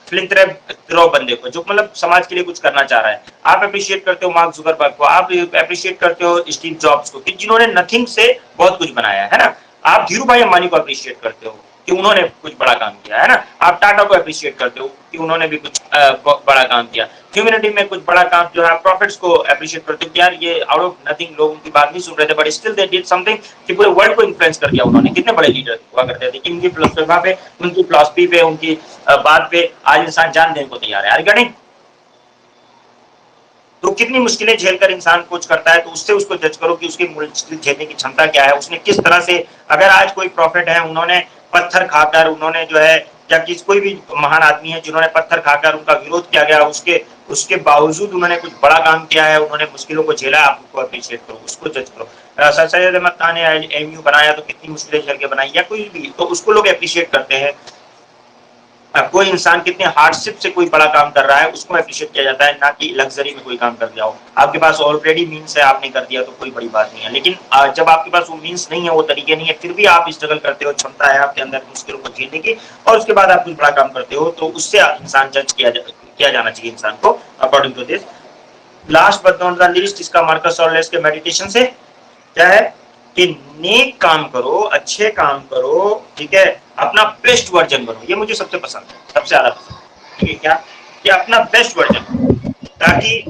फिलैंथ्रोपिस्ट बंदे को, जो मतलब समाज के लिए कुछ करना चाह रहा है। आप अप्रिशिएट करते हो मार्क जुकरबर्ग को, आप अप्रिशिएट करते हो स्टीव जॉब्स को, कि जिन्होंने नथिंग से बहुत कुछ बनाया है ना। आप धीरू भाई अंबानी को अप्रिशिएट करते हो कि उन्होंने कुछ बड़ा काम किया है ना। आप टाटा को अप्रिशिएट करते हो कि उन्होंने भी कुछ बड़ा काम किया। ह्यूमैनिटी में कुछ बड़ा काम जो है, प्रॉफिट्स को अप्रिशिएट करते हो कि यार ये आउट ऑफ नथिंग, लोग उनकी बात नहीं सुन रहे थे, but still they did something, कि पूरे वर्ल्ड को इन्फ्लुएंस कर दिया उन्होंने। कितने बड़े लीडर हुआ करते थे कि उनकी प्रतिभा पे, उनकी फिलॉसफी पे, उनकी बात पे आज इंसान जान देने को तैयार है। रिगार्डिंग तो कितनी मुश्किलें झेलकर इंसान कुछ करता है, तो उससे उसको जज करो कि उसकी मुश्किल झेलने की क्षमता क्या है, उसने किस तरह से। अगर आज कोई प्रॉफिट है, उन्होंने पत्थर खाकर, उन्होंने जो है, या किस कोई भी महान आदमी है जिन्होंने पत्थर खाकर उनका विरोध किया गया, उसके बावजूद उन्होंने कुछ बड़ा काम किया है, उन्होंने मुश्किलों को झेला, आप उसको अप्रिशिएट करो, उसको जज करो। सर सैयद अहमद खान ने एमयू बनाया तो कितनी मुश्किलें झेल के बनाई, या कोई भी, तो उसको लोग अप्रिशिएट करते हैं। कोई इंसान कितने हार्डशिप से कोई बड़ा काम कर रहा है, उसको अप्रिशिएट किया जाता है, ना कि लग्जरी में कोई काम कर दिया हो। आपके पास ऑलरेडी मीन्स है, आपने कर दिया तो कोई बड़ी बात नहीं है। लेकिन जब आपके पास वो मीन्स नहीं है, वो तरीके नहीं है, फिर भी आप स्ट्रगल करते हो, क्षमता है आपके अंदर मुश्किलों को झेलने की, और उसके बाद आप कुछ बड़ा काम करते हो, तो उससे इंसान जज किया जाना चाहिए इंसान को, according to this. Last but not the least, इसका मार्कस ऑरलेस के मेडिटेशन से क्या है कि नेक काम करो, अच्छे काम करो, ठीक है, अपना बेस्ट वर्जन बनो। ये मुझे सबसे पसंद है, सबसे ज्यादा पसंद है। ठीक है, क्या कि अपना बेस्ट वर्जन बनो, ताकि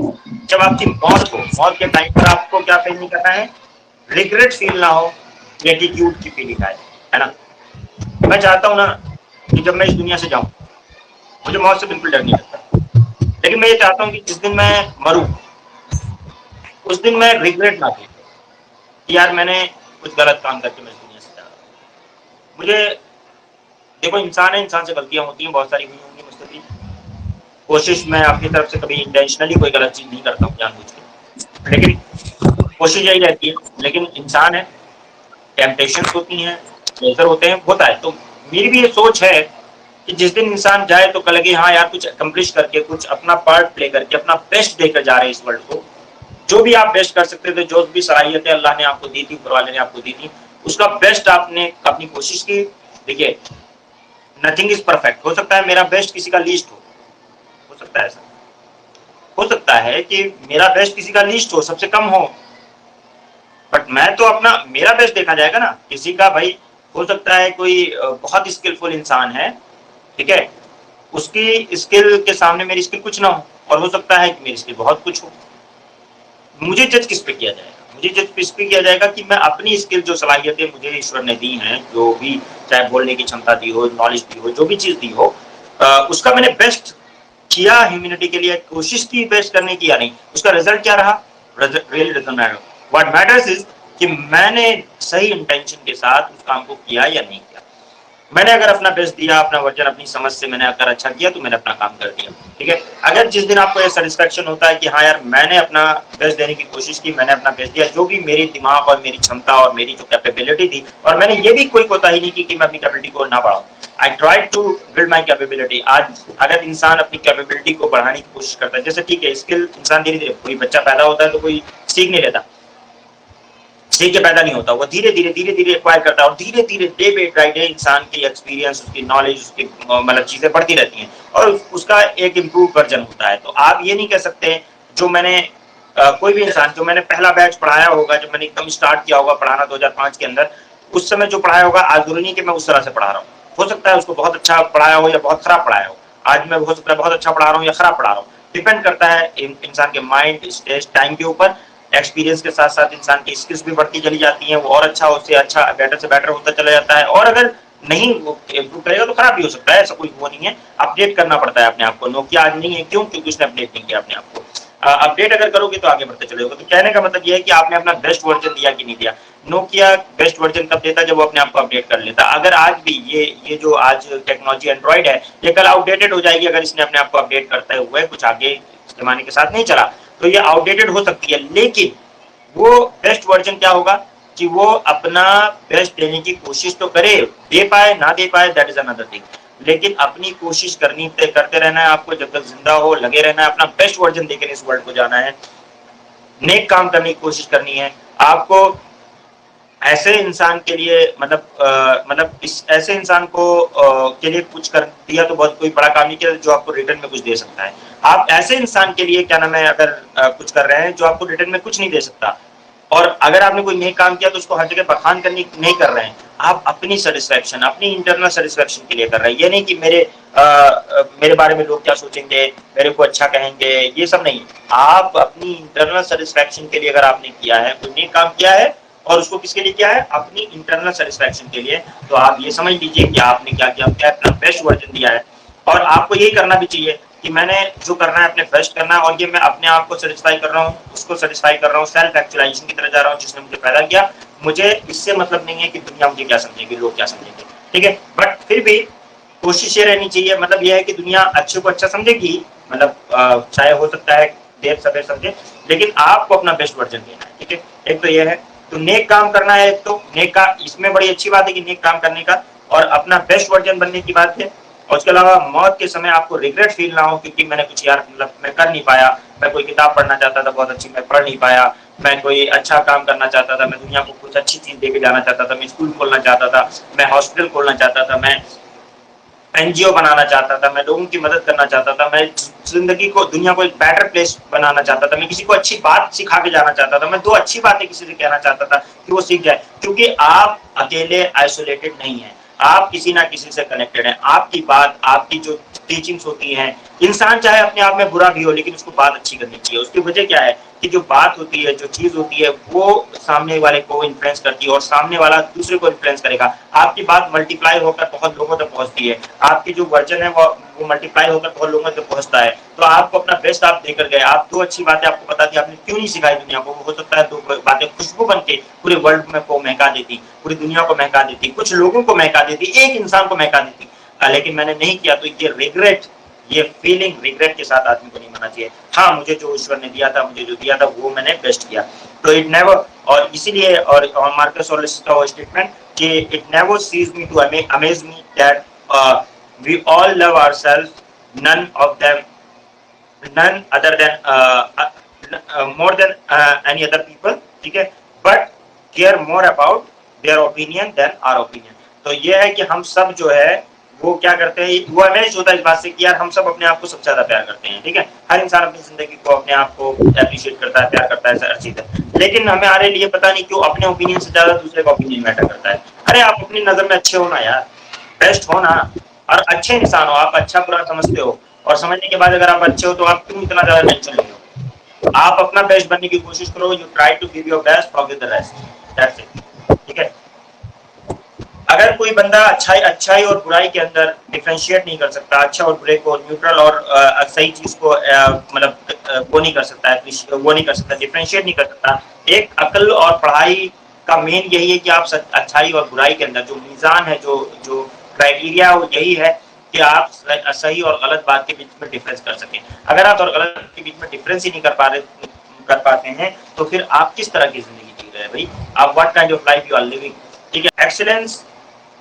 जब आपकी मौत हो, मौत के टाइम पर आपको क्या फील नहीं करना है, रिग्रेट फील ना हो, ग्रेटिट्यूड की फीलिंग आए, है ना। मैं चाहता हूं ना कि जब मैं इस दुनिया से जाऊं, मुझे मौत से बिल्कुल डर नहीं लगता, लेकिन मैं ये चाहता हूं कि जिस दिन मैं मरूं, उस दिन मैं रिग्रेट ना फील कि यार मैंने कुछ गलत काम करके मैं इस दुनिया से जा रहा हूं। मुझे देखो, इंसान है, इंसान से गलतियां होती हैं, बहुत सारी हुई होंगी मुझसे भी। कोशिश मैं अपनी तरफ से कभी इंटेंशनली कोई गलत चीज नहीं करता हूँ जानबूझ के, लेकिन कोशिश यही रहती है। लेकिन इंसान है, टेम्पटेशंस होती हैं, प्रेशर होते हैं, होता है। तो मेरी भी ये सोच है कि जिस दिन इंसान जाए तो कल लगे हाँ यार कुछ अकम्प्लिश करके, कुछ अपना पार्ट प्ले करके, अपना बेस्ट देकर जा रहे हैं इस वर्ल्ड को। जो भी आप बेस्ट कर सकते थे, जो भी सलाहियतें अल्लाह ने आपको दी थी, ऊपर वाले ने आपको दी थी, उसका बेस्ट आपने अपनी कोशिश की। देखिए, नथिंग इज परफेक्ट। हो सकता है मेरा बेस्ट किसी का लीस्ट हो सकता है ऐसा, हो सकता है कि मेरा बेस्ट किसी का लीस्ट हो, सबसे कम हो, बट मैं तो अपना, मेरा बेस्ट देखा जाएगा ना। किसी का भाई हो सकता है कोई बहुत स्किलफुल इंसान है, ठीक है, उसकी स्किल के सामने मेरी स्किल कुछ ना हो, और हो सकता है कि मेरी स्किल बहुत कुछ हो। मुझे जज किस पे किया जाएगा? मुझे जज किस पे किया जाएगा कि मैं अपनी स्किल, जो सलाहियतें मुझे ईश्वर ने दी हैं, जो भी, चाहे बोलने की क्षमता दी हो, नॉलेज दी हो, जो भी चीज दी हो, उसका मैंने बेस्ट किया ह्यूमैनिटी के लिए, कोशिश की बेस्ट करने की, या नहीं। उसका रिजल्ट क्या रहा, really doesn't matter. What matters is कि मैंने सही इंटेंशन के साथ उस काम को किया या नहीं किया। मैंने अगर अपना बेस्ट दिया, अपना वर्जन, अपनी समझ से मैंने अगर अच्छा किया, तो मैंने अपना काम कर दिया, ठीक है। अगर जिस दिन आपको ये सेटिस्फेक्शन होता है कि हाँ यार मैंने अपना बेस्ट देने की कोशिश की, मैंने अपना बेस्ट दिया, जो भी मेरी दिमाग और मेरी क्षमता और मेरी जो कैपेबिलिटी थी, और मैंने ये भी कोई कोताही नहीं की कि मैं अपनी कैपेबिलिटी को ना बढ़ाऊं, I try to build my capability. आज अगर इंसान अपनी कैपेबिलिटी को बढ़ाने की कोशिश करता है, जैसे ठीक है, स्किल इंसान धीरे धीरे, कोई बच्चा पैदा होता है तो कोई सीख नहीं लेता, सीख के पैदा नहीं होता, वो धीरे धीरे एक्वायर करता है और धीरे धीरे डे बाई डे इंसान की एक्सपीरियंस, उसकी नॉलेज, उसकी मतलब चीजें बढ़ती रहती हैं और उसका एक इम्प्रूव वर्जन होता है। तो आप ये नहीं कह सकते जो मैंने कोई भी इंसान जो मैंने पहला बैच पढ़ाया होगा, जब मैंने एकदम स्टार्ट किया होगा पढ़ाना 2005 के अंदर, उस समय जो पढ़ाया होगा आज जरूरी नहीं कि मैं उस तरह से पढ़ा रहा हूँ। हो सकता है उसको बहुत अच्छा पढ़ाया हो या बहुत खराब पढ़ाया हो। आज मैं हो सकता है बहुत अच्छा पढ़ा रहा हूँ या खराब पढ़ा रहा हूँ, डिपेंड करता है इंसान के माइंड स्टेज टाइम के ऊपर। एक्सपीरियंस के साथ साथ इंसान की स्किल्स भी बढ़ती चली जाती हैं, वो और अच्छा उससे अच्छा बेटर से बेटर होता चला जाता है। और अगर नहीं वो इम्प्रूव करेगा तो खराब भी हो सकता है, ऐसा कोई वो नहीं है। अपडेट करना पड़ता है अपने आप को। नोकिया आज नहीं है क्यों? क्योंकि उसने अपडेट नहीं किया अपने आप को। अपडेट अगर करोगे तो आगे बढ़ते चले जाओगे। तो कहने का मतलब ये है कि आपने अपना बेस्ट वर्जन दिया कि नहीं दिया। नोकिया बेस्ट वर्जन तब देता जब वो अपने आप को अपडेट कर लेता। अगर आज भी ये जो आज टेक्नोलॉजी एंड्रॉइड है, ये कल आउटडेटेड हो जाएगी अगर इसने अपने आप को अपडेट करते हुए कुछ आगे जमाने के साथ नहीं चला, तो ये आउटडेटेड हो सकती है। लेकिन वो बेस्ट वर्जन क्या होगा कि वो अपना बेस्ट देने की कोशिश तो करे, दे पाए ना दे पाए दैट इज अनदर थिंग, लेकिन अपनी कोशिश करते रहना है आपको। जब तक जिंदा हो लगे रहना है, अपना बेस्ट वर्जन देकर इस वर्ल्ड को जाना है, नेक काम करने की कोशिश करनी है आपको। ऐसे इंसान के लिए मतलब इस ऐसे इंसान को के लिए कुछ कर दिया तो बहुत कोई बड़ा काम नहीं किया जो आपको रिटर्न में कुछ दे सकता है। आप ऐसे इंसान के लिए क्या नाम है अगर कुछ कर रहे हैं जो आपको रिटर्न में कुछ नहीं दे सकता, और अगर आपने कोई नई काम किया तो उसको हर जगह बखान करने नहीं कर रहे हैं, आप अपनी सेटिस्फेक्शन, अपनी इंटरनल सेटिस्फेक्शन के लिए कर रहे हैं। ये नहीं कि मेरे बारे में लोग क्या सोचेंगे, मेरे को अच्छा कहेंगे, ये सब नहीं। आप अपनी इंटरनल सेटिस्फेक्शन के लिए अगर आपने किया है, कोई नई काम किया है और उसको किसके लिए किया है? अपनी इंटरनल सेटिस्फेक्शन के लिए, तो आप ये समझ लीजिए कि आपने क्या किया, आपने अपना बेस्ट वर्जन दिया है। और आपको यही करना भी चाहिए कि मैंने जो करना है अपने बेस्ट करना है, और ये मैं अपने आप को सेटिस्फाई कर रहा हूँ, उसको सेटिस्फाई कर रहा हूँ, सेल्फ एक्चुअलाइजेशन की तरह जा रहा हूँ जिसने मुझे पैदा किया। मुझे इससे मतलब नहीं है कि दुनिया मुझे क्या समझेगी, लोग क्या समझेंगे, ठीक है। बट फिर भी कोशिश ये रहनी चाहिए, मतलब ये है कि दुनिया अच्छे को अच्छा समझेगी, मतलब चाहे हो सकता है देर सवेर समझे, लेकिन आपको अपना बेस्ट वर्जन देना है, ठीक है। एक तो ये है, तो नेक काम करना है। एक तो नेक का इसमें बड़ी अच्छी बात है कि नेक काम करने का और अपना बेस्ट वर्जन बनने की बात है। और उसके अलावा मौत के समय आपको रिग्रेट फील ना हो क्योंकि मैंने कुछ यार मतलब मैं कर नहीं पाया, मैं कोई किताब पढ़ना चाहता था बहुत अच्छी, मैं पढ़ नहीं पाया, मैं कोई अच्छा काम करना चाहता था, मैं दुनिया को कुछ अच्छी चीज देके जाना चाहता था, मैं स्कूल खोलना चाहता था, मैं हॉस्पिटल खोलना चाहता था, मैं एनजीओ बनाना चाहता था, मैं लोगों की मदद करना चाहता था, मैं जिंदगी को, दुनिया को एक बेटर प्लेस बनाना चाहता था, मैं किसी को अच्छी बात सिखा के जाना चाहता था, मैं दो अच्छी बातें किसी से कहना चाहता था कि वो सीख जाए। क्योंकि आप अकेले आइसोलेटेड नहीं है, आप किसी ना किसी से कनेक्टेड हैं। आपकी बात, आपकी जो टीचिंग्स होती हैं, इंसान चाहे अपने आप में बुरा भी हो लेकिन उसको बात अच्छी करनी चाहिए। उसकी वजह क्या है कि जो बात होती है, जो चीज होती है, वो सामने वाले को इन्फ्लुएंस करती है और सामने वाला दूसरे को इन्फ्लुएंस करेगा। आपकी बात मल्टीप्लाई होकर बहुत लोगों तक पहुंचती है, आपकी जो वर्जन है वो मल्टीप्लाई होकर बहुत लोगों तक पहुंचता है। तो आपको अपना बेस्ट आप देकर गए, आप दो अच्छी बातें आपको बता दी, आपने क्यों नहीं सिखाई दुनिया को? हो सकता है दो बातें खुशबू बन के पूरे वर्ल्ड में को महका देती, पूरी दुनिया को महका देती, कुछ लोगों को महका देती, एक इंसान को महका देती, लेकिन मैंने नहीं किया। तो ये रिग्रेट, ये फीलिंग रिग्रेट के साथ आदमी को नहीं मानना चाहिए। हाँ, मुझे जो ईश्वर ने दिया था, मुझे जो दिया था वो मैंने बेस्ट किया। तो इट नेवर, और इसीलिए और मार्कस ऑरेलियस का वो स्टेटमेंट कि it never ceases me to amaze me that we all love ourselves, none of them, none other than more than any other people, ठीक है, but care more about their opinion than our opinion। तो ये है कि हम सब जो है वो क्या करते हैं, वो अमेज होता है इस बात से कि यार हम सब अपने आप को सबसे ज्यादा प्यार करते हैं, ठीक है। हर इंसान अपनी जिंदगी को, अपने आप को अप्रिशिएट करता है, प्यार करता है, हर चीज है। लेकिन हमारे लिए पता नहीं क्यों अपने ओपिनियन से ज्यादा दूसरे का ओपिनियन मैटर करता है। अरे आप अपनी नजर में अच्छे हो ना यार, बेस्ट हो ना, और अच्छे इंसान हो, आप अच्छा बुरा समझते हो, और समझने के बाद अगर आप अच्छे हो तो आप क्यों इतना ज्यादा टेंशन ले हो? आप अपना बेस्ट बनने की कोशिश करो, you try to give your best, forget the rest, that's it, ठीक है। अगर कोई बंदा अच्छाई और बुराई के अंदर डिफरेंशिएट नहीं कर सकता, अच्छा और बुरे को, न्यूट्रल और सही चीज को मतलब वो नहीं कर सकता है, वो नहीं कर सकता, डिफरेंशिएट नहीं कर सकता। एक अकल और पढ़ाई का मेन यही है कि आप अच्छाई और बुराई के अंदर जो मीजान है, जो क्राइटेरिया, वो यही है कि आप सही और गलत बात के बीच में डिफरेंस कर सकें। अगर आप और गलत के बीच में डिफरेंस ही नहीं कर पाते हैं तो फिर आप किस तरह की जिंदगी जी रहे हैं भाई? आप what kind of life you are living, ठीक है। एक्सीलेंस,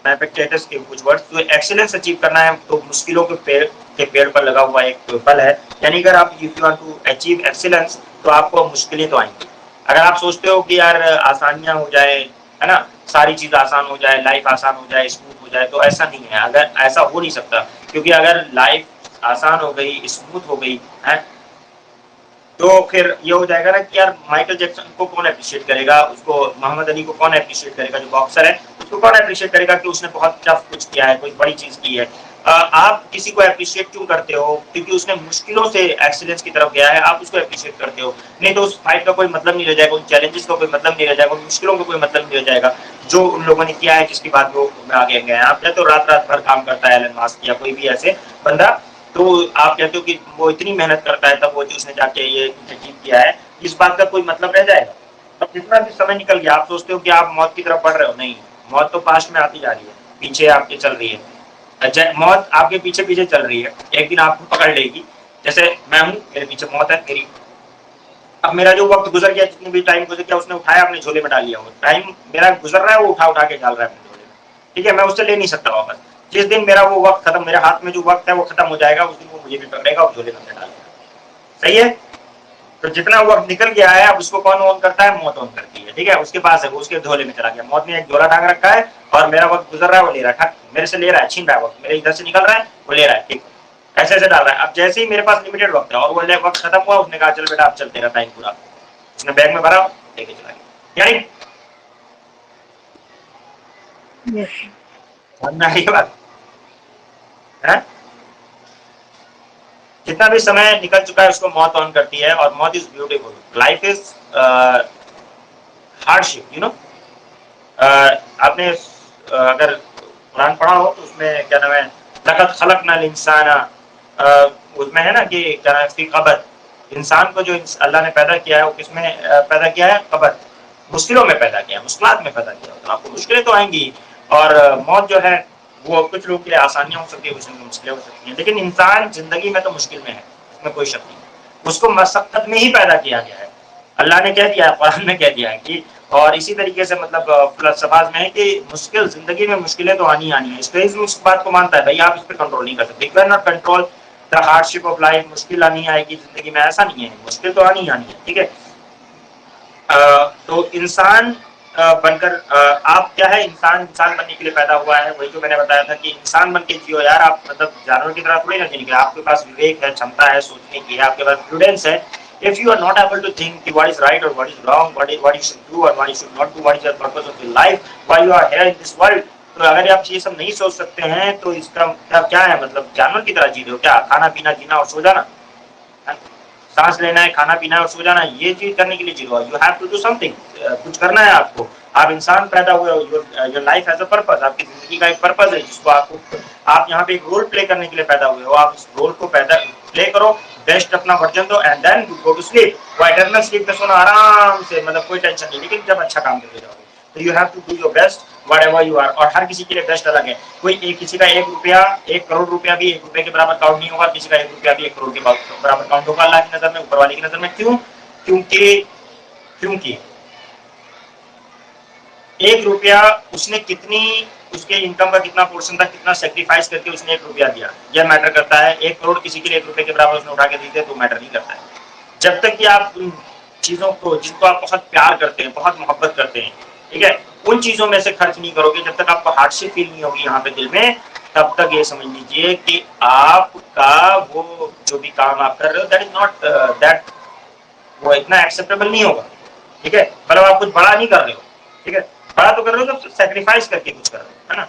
एपिक्टेटस के कुछ वर्ड्स, तो एक्सीलेंस अचीव करना है तो मुश्किलों के पेड़ पर लगा हुआ एक फल है। यानी अगर आप if you want to achieve excellence तो आपको मुश्किलें तो आएंगी। अगर आप सोचते हो कि यार आसानियां हो जाए, है ना, सारी चीज आसान हो जाए, लाइफ आसान हो जाए, स्मूथ हो जाए, तो ऐसा नहीं है। अगर ऐसा हो नहीं सकता, क्योंकि अगर लाइफ आसान हो गई, स्मूथ हो गई है, तो फिर ये हो जाएगा ना कि यार माइकल जैक्सन को कौन अप्रिशिएट करेगा, उसको मोहम्मद अली को कौन अप्रिशिएट करेगा, जो बॉक्सर है उसको कौन अप्रिशिएट करेगा कि उसने बहुत टफ कुछ किया है, कोई बड़ी चीज की है। आप किसी को अप्रिशिएट क्यों करते हो? क्योंकि उसने मुश्किलों से एक्सीलेंस की तरफ गया है, आप उसको अप्रिशिएट करते हो। नहीं तो उस फाइट का कोई मतलब नहीं रह जाएगा, उन चैलेंजेस का कोई मतलब नहीं रह जाएगा, उन मुश्किलों का कोई मतलब नहीं रह जाएगा जो उन लोगों ने किया है, जिसकी बात वो आगे गए हैं। आप कहते हो रात रात भर काम करता है एलन मास्क या कोई भी ऐसे बंदा, तो आप कहते हो कि वो इतनी मेहनत करता है तब वो जो उसने जाके ये अचीव किया है, इस बात का कोई मतलब रह जाएगा? अब जितना भी समय निकल गया, आप सोचते हो कि आप मौत की तरफ बढ़ रहे हो, नहीं, मौत तो पास में आती जा रही है, पीछे आपके चल रही है। अच्छा, मौत आपके पीछे पीछे चल रही है, एक दिन आपको पकड़ लेगी। जैसे मैं हूँ, मेरे पीछे मौत है मेरी। अब मेरा जो वक्त गुजर गया, जितने भी टाइम गुजर गया, उसने उठाया अपने झोले में डाल लिया। वो टाइम मेरा गुजर रहा है, वो उठा उठा के डाल रहा है अपने झोले में, ठीक है, मैं उससे ले नहीं सकता वापस। जिस दिन मेरा वो वक्त खत्म, मेरे हाथ में जो वक्त है वो खत्म हो जाएगा, उस दिन वो मुझे भी पकड़ेगा और झोले में डालेगा। सही है? तो जितना वक्त निकल गया है, अब उसको कौन ऑन करता है? मौत ऑन करती है, ठीक है, उसके पास है, वो उसके झोले में चला गया। मौत ने एक झोला टांग रखा है और मेरा वक्त गुजर रहा है, वो ले रहा है, मेरे से ले रहा है, छीन रहा है वक्त, मेरे इधर से निकल रहा है, वो ले रहा है, ठीक, ऐसे ऐसे डाल रहा है। अब जैसे ही मेरे पास लिमिटेड वक्त है और वो वक्त खत्म हुआ, उसने कहा चल बेटा अब चल, तेरा टाइम पूरा, उसने बैग में भरा, लेके चला गया। यानी Yes. समझ में आई बात है? जितना भी समय निकल चुका है उसको मौत ऑन करती है, और मौत is beautiful. Life is hardship, you know. आपने अगर कुरान पढ़ा हो तो उसमें क्या नाम है, लक़द खलक़नल इंसाना, उसमें है ना कि क्या नाम है, फी क़बर, इंसान को जो अल्लाह ने पैदा किया है वो किसमें पैदा किया है? क़बर, मुश्किलों में पैदा किया है, मुश्किलात में पैदा किया है। तो आपको मुश्किलें तो आएंगी, और मौत जो है वो कुछ लोगों के लिए आसानियां हो सकती है, कुछ लोगों के लिए मुश्किलें हो सकती हैं, लेकिन इंसान जिंदगी में तो मुश्किल में है, इसमें कोई शक नहीं। उसको मशक्कत में ही पैदा किया गया है। अल्लाह ने कह दिया है, कुरान में कह दिया है कि, और इसी तरीके से मतलब फ़लसफ़ा में है कि मुश्किल, जिंदगी में मुश्किलें तो आनी आनी है। इसलिए उस बात को मानता है, भाई आप इस पर कंट्रोल नहीं कर सकते, you can not control the hardship of life. मुश्किल आनी आएगी जिंदगी में, ऐसा नहीं है, मुश्किल तो आनी आनी है, ठीक है। तो इंसान बनकर आप क्या है, इंसान इंसान बनने के लिए पैदा हुआ है। वही जो मैंने बताया था कि इंसान बन के जियो यार, आप मतलब जानवर की तरह थोड़ी ना जिएंगे। आपके पास विवेक है, क्षमता है सोचने की है, आपके पास प्रूडेंस है। If you are not able to think what is right or what is wrong, what you should do or what you should not do, what is your purpose of your life, why you are here in this world, तो अगर आप ये सब नहीं सोच सकते हैं तो इसका क्या है मतलब, जानवर की तरह जी रहे हो क्या? खाना पीना जीना और सो जाना, सांस लेना है, खाना पीना है और सो जाना, ये चीज करने के लिए जी रहे हो। You have to do something, कुछ करना है आपको। आप इंसान पैदा हुए हो, your life has a purpose, आपकी जिंदगी का एक पर्पस है जिसको आपको, आप यहाँ पे एक रोल प्ले करने के लिए पैदा हुए हो। आप इस रोल को प्ले करो, बेस्ट अपना वर्जन दो, and then go to sleep. वो इटर्नल स्लीप में सोना आराम से, मतलब कोई टेंशन नहीं, लेकिन जब अच्छा काम करते जाओगे तो you have to do your best whatever you are. और हर किसी के लिए बेस्ट अलग है। किसी का 1 रुपया 1 करोड़ रुपया भी 1 रुपए के बराबर काउंट नहीं होगा, किसी का 1 रुपया भी 1 करोड़ के बराबर काउंट होगा अल्लाह की नजर में, ऊपर वाले की नजर में। क्यों? क्योंकि 1 रुपया उसने कितनी, उसके इनकम का कितना पोर्शन था, कितना सेक्रीफाइस करके उसने 1 रुपया दिया, यह मैटर करता है। 1 करोड़ किसी के लिए 1 रुपए के बराबर उसने उठा के दी तो मैटर नहीं करता है। जब तक कि आप उन चीजों को, जिनको आप बहुत प्यार करते हैं, बहुत मोहब्बत करते हैं, ठीक है, उन चीजों में से खर्च नहीं करोगे, जब तक आपको हार्डशिप फील नहीं होगी यहाँ पे दिल में, तब तक ये समझ लीजिए कि आपका वो जो भी काम आप कर रहे हो, दैट इज नॉट दैट, वो इतना एक्सेप्टेबल नहीं होगा, ठीक है। मतलब आप कुछ बड़ा नहीं कर रहे हो, ठीक है, बड़ा तो कर रहे हो तो सेक्रीफाइस करके कुछ कर रहे हो, है ना।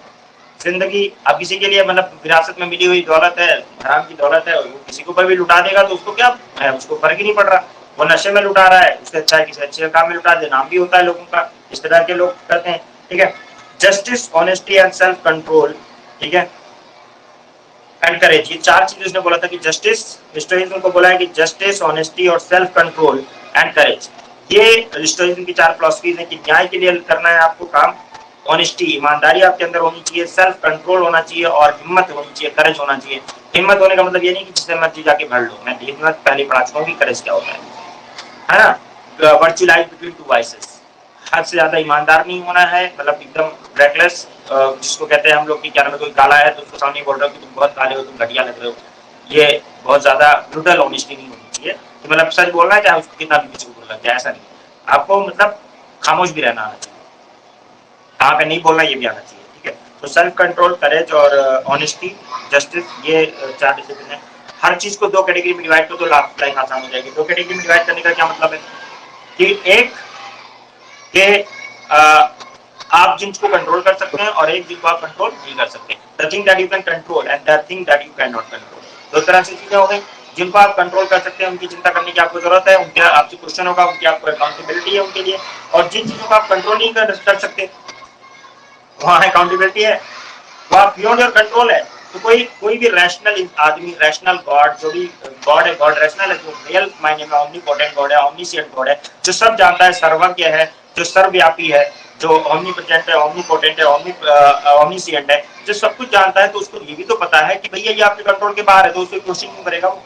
जिंदगी अब किसी के लिए मतलब विरासत में मिली हुई दौलत है, हराम की दौलत है, वो किसी को ऊपर भी लुटा देगा तो उसको क्या है, उसको फर्क ही नहीं पड़ रहा। वो नशे में लुटा रहा है, उससे अच्छा है किसी अच्छे काम में लुटा दे। नाम भी होता है लोगों का, इस तरह के लोग करते हैं, ठीक है। Justice, honesty and self control, ठीक है, एंड करेज, ये 4 चीजें उसने बोला था कि जस्टिस, हिस्टोरियन को बोला है कि जस्टिस, ऑनेस्टी और सेल्फ कंट्रोल एंड करेज, ये हिस्टोरियन की 4 फिलॉसफीज है कि न्याय के लिए करना है आपको काम, ऑनेस्टी, ईमानदारी आपके अंदर होनी चाहिए, सेल्फ कंट्रोल होना चाहिए और हिम्मत होनी चाहिए, करेज होना चाहिए। हिम्मत होने का मतलब ये नहीं कि जिससे मर्जी जाके भर लो, मैं हिम्मत पहले पढ़ा चुका हूँ कि करेज क्या होता है ना। वर्चू लाइज बिटवीन 2 वाइसेस, हद से ज्यादा ईमानदार नहीं होना है, मतलब एकदम ब्रेकलेस, जिसको कहते हैं हम लोग कि क्या नाम है, कोई काला है तो उसको सामने बोल रहे हो कि तुम बहुत काले हो, तुम घटिया लग रहे हो, ये बहुत ज्यादा ब्रूटल ऑनेस्टी नहीं होनी चाहिए कि मतलब सच बोलना है चाहे उसको कितना भी किसी को बुरा लग जाए, ऐसा नहीं। आपको मतलब खामोश भी रहना आना चाहिए, कहाँ पे नहीं बोलना ये भी आना चाहिए, ठीक है। तो सेल्फ कंट्रोल, करेज और ऑनेस्टी, जस्टिस, ये 4 डिसिप्लिन है। हर चीज को 2 कैटेगरी में डिवाइड करो तो लाइफ आसान हो जाएगी। 2 कैटेगरी में डिवाइड करने का क्या मतलब है कि एक के आप जिनको कंट्रोल कर सकते हैं और एक जिनको आप कंट्रोल नहीं कर सकते। The thing that you can control and the thing that you can not control. 2 तरह से चीजें हो गई। जिनको आप कंट्रोल कर सकते हैं उनकी चिंता करने की आपको जरूरत है, उनके आपसे क्वेश्चन होगा, उनकी आपको अकाउंटेबिलिटी है उनके लिए। और जिन चीजों को आप कंट्रोल नहीं कर सकते वहां अकाउंटेबिलिटी है, वो आप बियॉन्ड योर कंट्रोल है। तो कोई भी रैशनल आदमी, रैशनल गॉड, जो भी गॉड है, गॉड रैशनल है, जो रियल मायने में ओमनीपोटेंट गॉड है, ओमनीसिएंट गॉड है, जो सब जानता है, सर्वज्ञ है, जो सर्वव्यापी है, जो ओमनीपोटेंट है, ओमनीपोटेंट है, ओमनीसिएंट है, जो सब कुछ जानता है, तो उसको ये भी तो पता है कि भैया ये आपके कंट्रोल के बाहर है, तो उसको क्वेश्चन क्यों करेगा वो?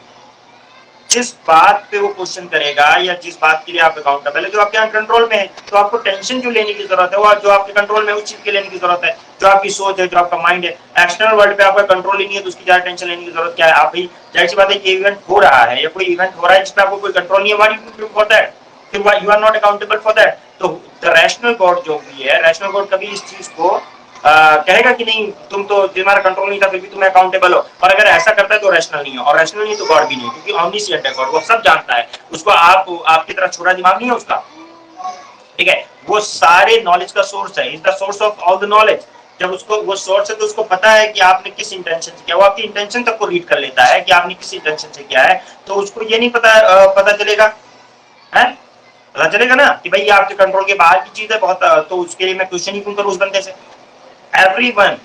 जिस बात पे वो क्वेश्चन करेगा या जिस बात के लिए आप अकाउंटेबल है, जो आपके कंट्रोल में है, तो आपको टेंशन क्यों लेने की जरूरत है? वो जो आपके कंट्रोल में है उस चीज के लेने की जरूरत है, जो आपकी सोच है, जो आपका माइंड है। एक्सटर्नल वर्ल्ड पे आपका कंट्रोल ही नहीं है तो उसकी ज्यादा टेंशन लेने की जरूरत क्या है? आप भी जाहिर सी बात है कि इवेंट हो रहा है या कोई इवेंट हो रहा है जिसमें आपको कोई कंट्रोल नहीं है, व्हाट होता है, you are not accountable for that. तो द रैशनल गॉड जो भी है, रैशनल गॉड कभी इस चीज को कहेगा कि नहीं तुम तो, तुम्हारा कंट्रोल नहीं था फिर भी तुम अकाउंटेबल हो। और अगर ऐसा करता है तो रैशनल नहीं है, और रैशनल नहीं तो गॉड भी नहीं, क्योंकि ओमनीसिएंट है गॉड, वो सब जानता है। उसको आपकी तरह छोटा दिमाग नहीं है उसका, ठीक है। वो सारे नॉलेज का सोर्स है, is the source of all the knowledge. जब उसको वो सोर्स है तो उसको पता है कि आपने किस इंटेंशन से किया, वो आपकी इंटेंशन तक को रीड कर लेता है कि आपने किस इंटेंशन से किया है। तो उसको ये नहीं पता चलेगा, है पता चलेगा ना कि भाई ये आपके कंट्रोल के बाहर की चीज है बहुत, तो उसके लिए मैं क्वेश्चन ही क्यों करूं उस बंदे से? एवरीवन,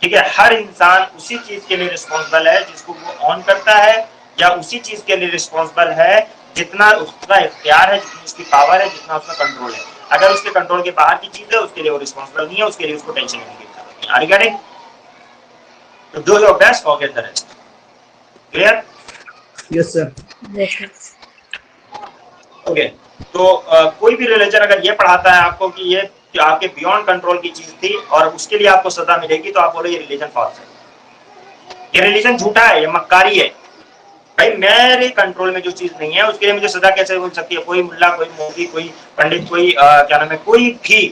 ठीक है, हर इंसान उसी चीज के लिए रिस्पॉन्सिबल है जिसको वो ऑन करता है, या उसी चीज के लिए रिस्पॉन्सिबल है जितना उसका इख्तियार है, जितनी उसकी पावर है, जितना उसका कंट्रोल है। अगर उसके कंट्रोल के बाहर की चीज है उसके लिए वो रिस्पॉन्सिबल नहीं है, उसके लिए उसको टेंशन नहीं लेनी है। Are you getting? तो do your best, forget the rest. Clear? Yes sir. Yes, yes. Okay. तो कोई भी रिलीजन अगर ये पढ़ाता है आपको कि ये आपके बियॉन्ड कंट्रोल की चीज थी और उसके लिए आपको सजा मिलेगी, तो आप बोलो ये रिलीजन फॉल्स है, ये रिलीजन झूठा है, ये मक्कारी है। भाई मेरे कंट्रोल में जो चीज नहीं है उसके लिए मुझे सजा कैसे मिल सकती है? कोई मुल्ला, कोई मौलवी, कोई पंडित, कोई क्या नाम है, कोई भी,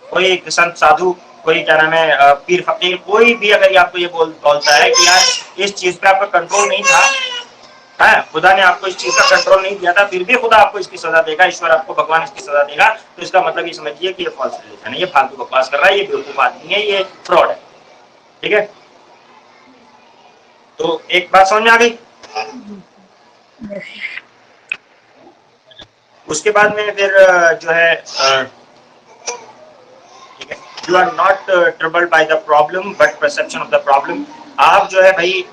कोई संत साधु, कोई क्या नाम है पीर फकीर, कोई भी अगर आपको ये बोलता है कि यार इस चीज पे आपका कंट्रोल नहीं था, है, खुदा ने आपको इस चीज का कंट्रोल नहीं दिया था, फिर भी खुदा आपको इसकी सजा देगा, ईश्वर आपको, भगवान इसकी सजा देगा, तो इसका मतलब ये समझिए कि ये फॉल्स रिलीजन है, ये फालतू बकवास कर रहा है, ये बेवकूफ आदमी है, ये फ्रॉड है, ठीक है। तो एक बात समझ में आ गई? उसके बाद में फिर जो है ठीक है, you are not troubled by the problem but perception of the problem. आप जो है भाई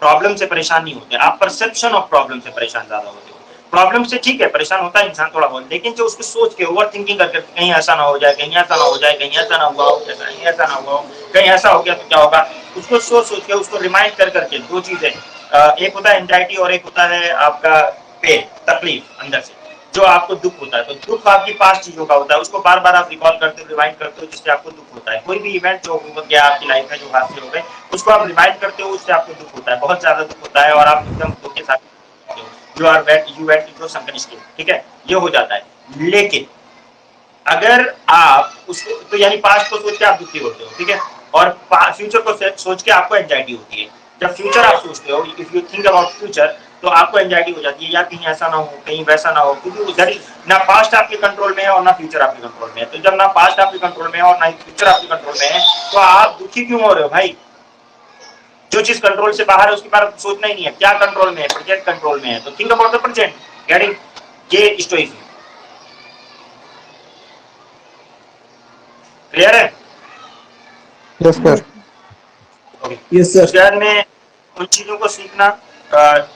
प्रॉब्लम से परेशान नहीं होते, आप परसेप्शन ऑफ प्रॉब्लम से परेशान ज्यादा होते हो। प्रॉब्लम से ठीक है परेशान होता है इंसान थोड़ा बहुत, लेकिन जो उसको सोच के ओवर थिंकिंग करके कहीं ऐसा ना हो जाए, कहीं ऐसा ना हो जाए, कहीं ऐसा ना हुआ हो, कहीं ऐसा ना हुआ हो, कहीं ऐसा हो गया तो क्या होगा, उसको सोच के उसको रिमाइंड कर करके। 2 चीजें, एक होता है एंजाइटी और एक होता है आपका पेन, तकलीफ अंदर से, जो आपको दुख होता है। तो दुख आपकी 5 चीजों का होता है, उसको बार बार आप रिकॉल करते हो, रिमाइंड करते हो, जिससे आपको दुख होता है। कोई भी इवेंट जो हो गया आपकी लाइफ में, जो हादसे हो गए, उसको आप रिमाइंड करते हो, उससे आपको दुख होता है, बहुत ज्यादा दुख होता है, और आप एकदम दुख के साथ यू वेंट इनटू संकट स्टेट, ठीक है, ये हो जाता है। लेकिन अगर आप उसको, तो यानी पास्ट को सोच के आप दुखी होते हो, ठीक है, और फ्यूचर को सोच के आपको एंजाइटी होती है। जब फ्यूचर आप सोचते हो, if you think about future, तो आपको एंजाइटी हो जाती है, यार कहीं ऐसा ना हो, कहीं वैसा ना हो, क्योंकि उधर ना पास्ट आपके कंट्रोल में है और ना फ्यूचर आपके कंट्रोल में है। तो जब ना पास्ट आपके कंट्रोल में है और ना फ्यूचर आपके कंट्रोल में है, तो आप दुखी क्यों हो रहे हो भाई? जो चीज कंट्रोल से बाहर है उसके बारे में सोचना ही नहीं है। क्या कंट्रोल में है? प्रेजेंट कंट्रोल में है, तो think about the present. Getting? ये स्टोइक क्लियर है? Yes sir. Okay, yes sir. शहर में उन चीजों को सीखना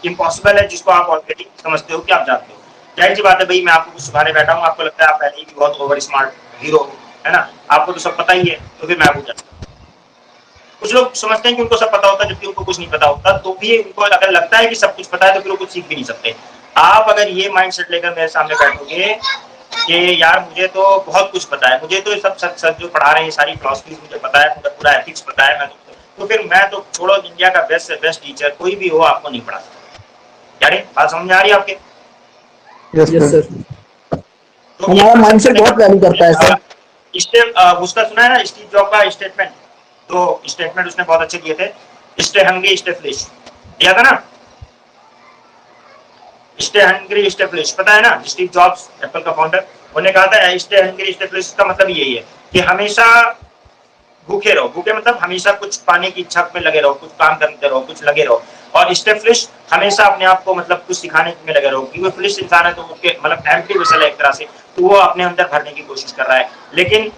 इम्पॉसिबल है जिसको आप ऑलरेडी समझते हो कि आप जानते हो। जाहिर सी बात है भाई, मैं आपको कुछ सिखाने बैठा हूँ, आपको लगता है आप पहले ही बहुत ओवर स्मार्ट हीरो है ना, आपको तो सब पता ही है, तो फिर मैं पूछा। कुछ लोग समझते हैं कि उनको सब पता होता है जबकि उनको कुछ नहीं पता होता, तो भी उनको अगर लगता है कि सब कुछ पता है तो फिर वो कुछ सीख भी नहीं सकते। आप अगर ये माइंडसेट लेकर मेरे सामने बैठोगे कि यार मुझे तो बहुत कुछ पता है, मुझे तो सब सच जो पढ़ा रहे हैं सारी फिलॉसफी मुझे पता है, मुझे पूरा एथिक्स पता है, मैं तो फिर मैं तो छोड़ो, इंडिया का बेस्ट से बेस्ट टीचर कोई भी हो आपको नहीं पढ़ा सकता। यानी बात समझ में आ रही है आपके? Yes yes sir. सर। तो हमारा 1% माइंडसेट बहुत वैल्यू करता है सर। उसका सुना है ना स्टीव जॉब का स्टेटमेंट, तो स्टेटमेंट उसने बहुत अच्छे किए थे, स्टे हंग्री स्टे फ्लिश, याद है ना? स्टे हंग्री स्टे फ्लिश, पता है ना? स्टीव जॉब्स एप्पल का फाउंडर, उन्होंने कहा था स्टे हंग्री स्टे फ्लिश का मतलब यही है कि हमेशा भूखे रहो, भूखे मतलब हमेशा कुछ पाने की इच्छा में लगे रहो, कुछ काम करते रहो, कुछ लगे रहो। और स्टे फ्लिश हमेशा अपने आप को मतलब कुछ सिखाने में लगे रहो, क्योंकि फ्लिश इंसान है तो उसके मतलब एम्प्टी वेसल है एक तरह से, तो वो अपने अंदर भरने की कोशिश कर रहा है। लेकिन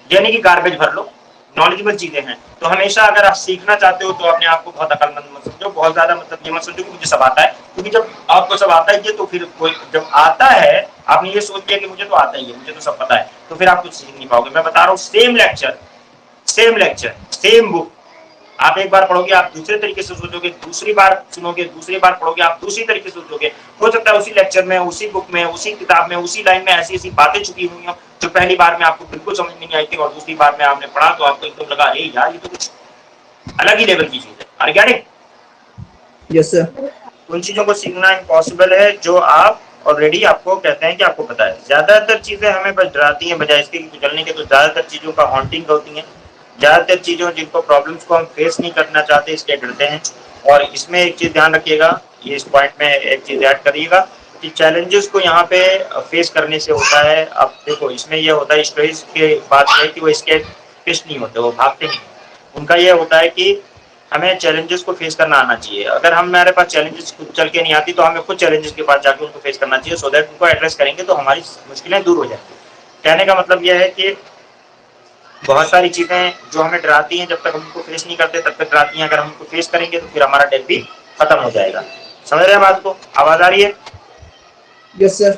यानी कि गार्बेज भर लो, नॉलेजेबल चीजें हैं। तो हमेशा अगर आप सीखना चाहते हो तो अपने आप को बहुत अकलमंद मत समझो, बहुत ज्यादा मतलब ये मत समझो कि मुझे सब आता है, क्योंकि जब आपको सब आता ही है तो फिर कोई जब आता है आपने ये सोच लिया कि मुझे तो आता ही है, मुझे तो सब पता है, तो फिर आप कुछ सीख नहीं पाओगे। मैं बता रहा हूँ सेम लेक्चर सेम बुक, आप एक बार पढ़ोगे आप दूसरे तरीके से सोचोगे, दूसरी बार सुनोगे दूसरी बार पढ़ोगे आप दूसरी तरीके से सोचोगे। हो सकता है उसी लेक्चर में, उसी बुक में, उसी किताब में, उसी लाइन में ऐसी ऐसी बातें छुपी हुई हो जो पहली बार में आपको बिल्कुल समझ में नहीं आई थी, और दूसरी बार में आपने पढ़ा तो आपको एकदम लगा अरे यार ये तो कुछ अलग ही लेवल की चीज है। Organic yes sir. उन चीजों को सीखना इम्पॉसिबल है जो आप ऑलरेडी आपको कहते हैं कि आपको पता है। ज्यादातर चीजें हमें बस डराती हैं बजाय इसके कि चलने के, तो ज्यादातर चीजों का हॉन्टिंग होती है, ज्यादातर चीजों जिनको प्रॉब्लम्स को हम फेस नहीं करना चाहते इसलिए डरते हैं। और इसमें एक चीज ध्यान रखिएगा, ये इस पॉइंट में एक चीज ऐड करिएगा कि चैलेंजेस को यहाँ पे फेस करने से होता है। अब देखो इसमें ये होता है स्टोरीज के बात है कि वो इसके पिस्ट नहीं होते, वो भागते नहीं, उनका ये होता है कि हमें चैलेंजेस को फेस करना आना चाहिए। अगर हमारे पास चैलेंजेस खुद चल के नहीं आती तो हमें खुद चैलेंजेस के पास जाके उनको फेस करना चाहिए, सो दैट उनको एड्रेस करेंगे तो हमारी मुश्किलें दूर हो जाएंगी। कहने का मतलब यह है कि बहुत सारी चीजें जो हमें डराती हैं जब तक हम उनको फेस नहीं करते तब तक डराती हैं, अगर हम उनको फेस करेंगे तो फिर हमारा डर भी खत्म हो जाएगा। समझ रहे हैं बात को? आवाज आ रही है? Yes sir.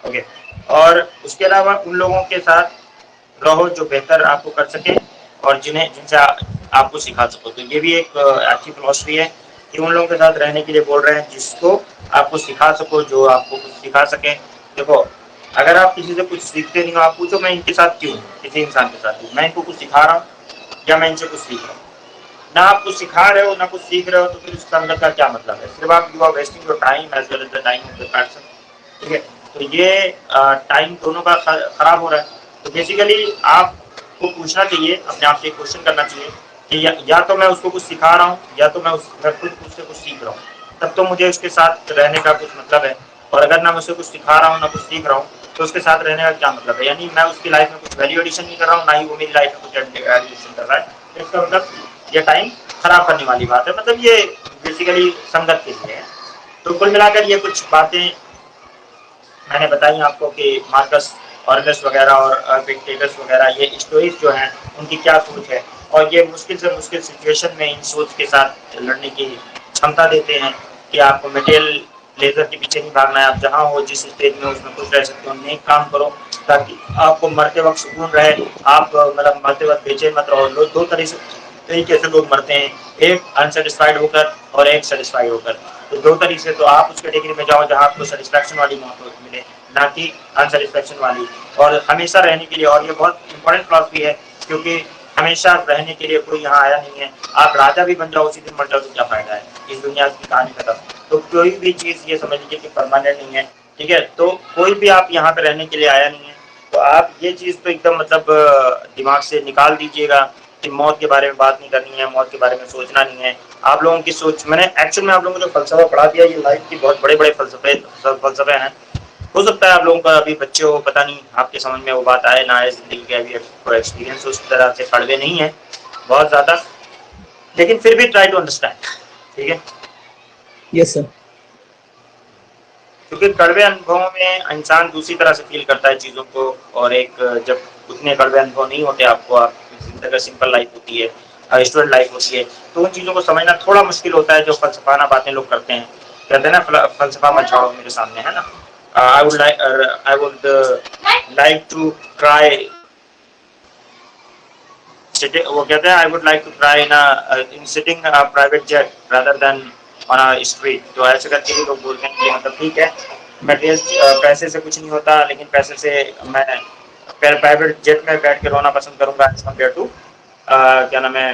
ओके। और उसके अलावा उन लोगों के साथ रहो जो बेहतर आपको कर सके और जिनसे आपको सिखा सको। तो ये भी एक अच्छी फिलॉसफी है कि उन लोगों के साथ रहने के लिए बोल रहे हैं जिसको आपको सिखा सको, जो आपको कुछ सिखा सके। देखो अगर आप किसी से कुछ सीखते नहीं हो, आप पूछो मैं इनके साथ क्यों, किसी इंसान के साथ मैं इनको कुछ सिखा रहा हूँ या मैं इनसे कुछ सीख रहा हूँ। ना आप कुछ सिखा रहे हो ना कुछ सीख रहे हो, तो फिर उसका अंदर का क्या मतलब है? सिर्फ आप you are wasting your time as well as the time of the person. ठीक है, तो ये टाइम दोनों का खराब हो रहा है। तो बेसिकली आपको पूछना चाहिए अपने आप से, क्वेश्चन करना चाहिए कि या तो मैं उसको कुछ सिखा रहा हूँ या तो मैं खुद उससे कुछ सीख रहा हूँ, तब तो मुझे उसके साथ रहने का कुछ मतलब है। और अगर ना मैं उसे कुछ सिखा रहा हूँ ना कुछ सीख रहा हूँ तो उसके साथ रहने का क्या मतलब है? यानी मैं उसकी लाइफ में कुछ वैल्यू एडिशन नहीं कर रहा हूँ, ना ही वो मेरी लाइफ में कुछ वैल्यू एडिशन कर रहा है। तो इसका मतलब ये टाइम खराब करने वाली बात है, मतलब ये बेसिकली संगत के लिए है। तो कुल मिलाकर ये कुछ बातें मैंने बताई आपको कि मार्कस ऑरेलियस वगैरह और एपिक्टेटस वगैरह ये स्टोइक्स जो हैं उनकी क्या सोच है, और ये मुश्किल से मुश्किल सिचुएशन में इन सोच के साथ लड़ने की क्षमता देते हैं कि आपको मटेरियल लेजर के पीछे नहीं भागना है। आप जहाँ हो जिस स्टेज में उसमें खुश रह सकते हो, नेक काम करो ताकि आपको मरते वक्त सुकून रहे। आप मतलब मरते वक्त बेचैन मत रहो। लोग दो तरीके से लोग मरते हैं, एक अनसेटिस्फाइड होकर और एक सेटिस्फाइड होकर। तो दो तरीके से तो आप उस कैटेगरी में जाओ जहाँ आपको सेटिस्फैक्शन वाली मौत मिले, ना कि अनसेटिस्फैक्शन वाली। और हमेशा रहने के लिए, और ये बहुत इंपॉर्टेंट फिलॉसफी है क्योंकि हमेशा रहने के लिए कोई यहाँ आया नहीं है। आप राजा भी बन जाओ उसी दिन मर जाओ तो क्या फायदा है, इस दुनिया की कहानी खत्म। तो कोई भी चीज ये समझ लीजिए कि परमानेंट नहीं है। ठीक है, तो कोई भी आप यहाँ पे रहने के लिए आया नहीं है, तो आप ये चीज तो एकदम मतलब दिमाग से निकाल दीजिएगा कि मौत के बारे में बात नहीं करनी है, मौत के बारे में सोचना नहीं है। आप लोगों की सोच, मैंने एक्चुअल में आप लोगों को जो फलसफा पढ़ा दिया ये लाइफ की बहुत बड़े बड़े फलसफे हैं। हो सकता है आप लोगों का अभी बच्चे हो, पता नहीं आपके समझ में वो बात आए ना आए, जिंदगी के अभी एक्सपीरियंस उस तरह से कड़वे नहीं है बहुत ज्यादा, लेकिन फिर भी ट्राई टू अंडरस्टैंड। ठीक है, यस सर। क्योंकि कड़वे अनुभवों में इंसान दूसरी तरह से फील करता है चीज़ों को, और एक जब उतने कड़वे अनुभव नहीं होते आपको, आपकी जिंदगी सिंपल लाइफ होती है, स्टूडेंट लाइफ होती है, तो उन चीज़ों को समझना थोड़ा मुश्किल होता है। जो फलसफाना बातें लोग करते हैं, कहते हैं ना फलसफा मत झाड़ो मेरे सामने, है ना। I would like to try, वो कहते हैं I would like to try in sitting private jet rather than on a street. तो ऐसे करके भी लोग बोलते हैं कि मतलब ठीक है मटेरियल पैसे से कुछ नहीं होता, लेकिन पैसे से मैं प्राइवेट जेट में बैठ के रोना पसंद करूंगा एज कम्पेयर टू क्या नाम है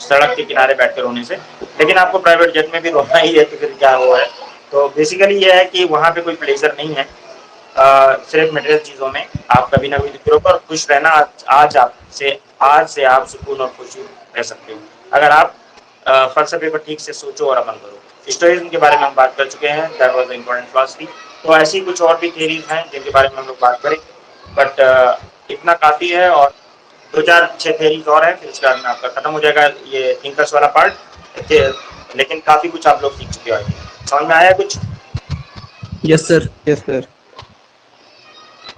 सड़क के किनारे बैठ के रोने से। लेकिन आपको प्राइवेट जेट में भी रोना ही है तो फिर क्या हुआ है। तो बेसिकली ये है कि वहाँ पे कोई प्लेजर नहीं है, सिर्फ मटेरियल चीजों में आप कभी ना कभी दुखी होकर और खुश रहना। आज से आप सुकून और खुशी रह सकते हो अगर आप फलसफे पर ठीक से सोचो और अमल करो। स्टोइज्म के बारे में हम बात कर चुके हैं, that was the important philosophy. तो ऐसी कुछ और भी थ्योरीज हैं जिनके बारे में हम लोग बात करें, बट इतना काफी है। और 2-4-6 थ्योरीज और हैं, फिर उसके बाद में आपका खत्म हो जाएगा ये थिंकर्स वाला पार्ट। लेकिन काफी कुछ आप लोग सीख चुके हो। समझ में आया कुछ? Yes sir. Yes sir.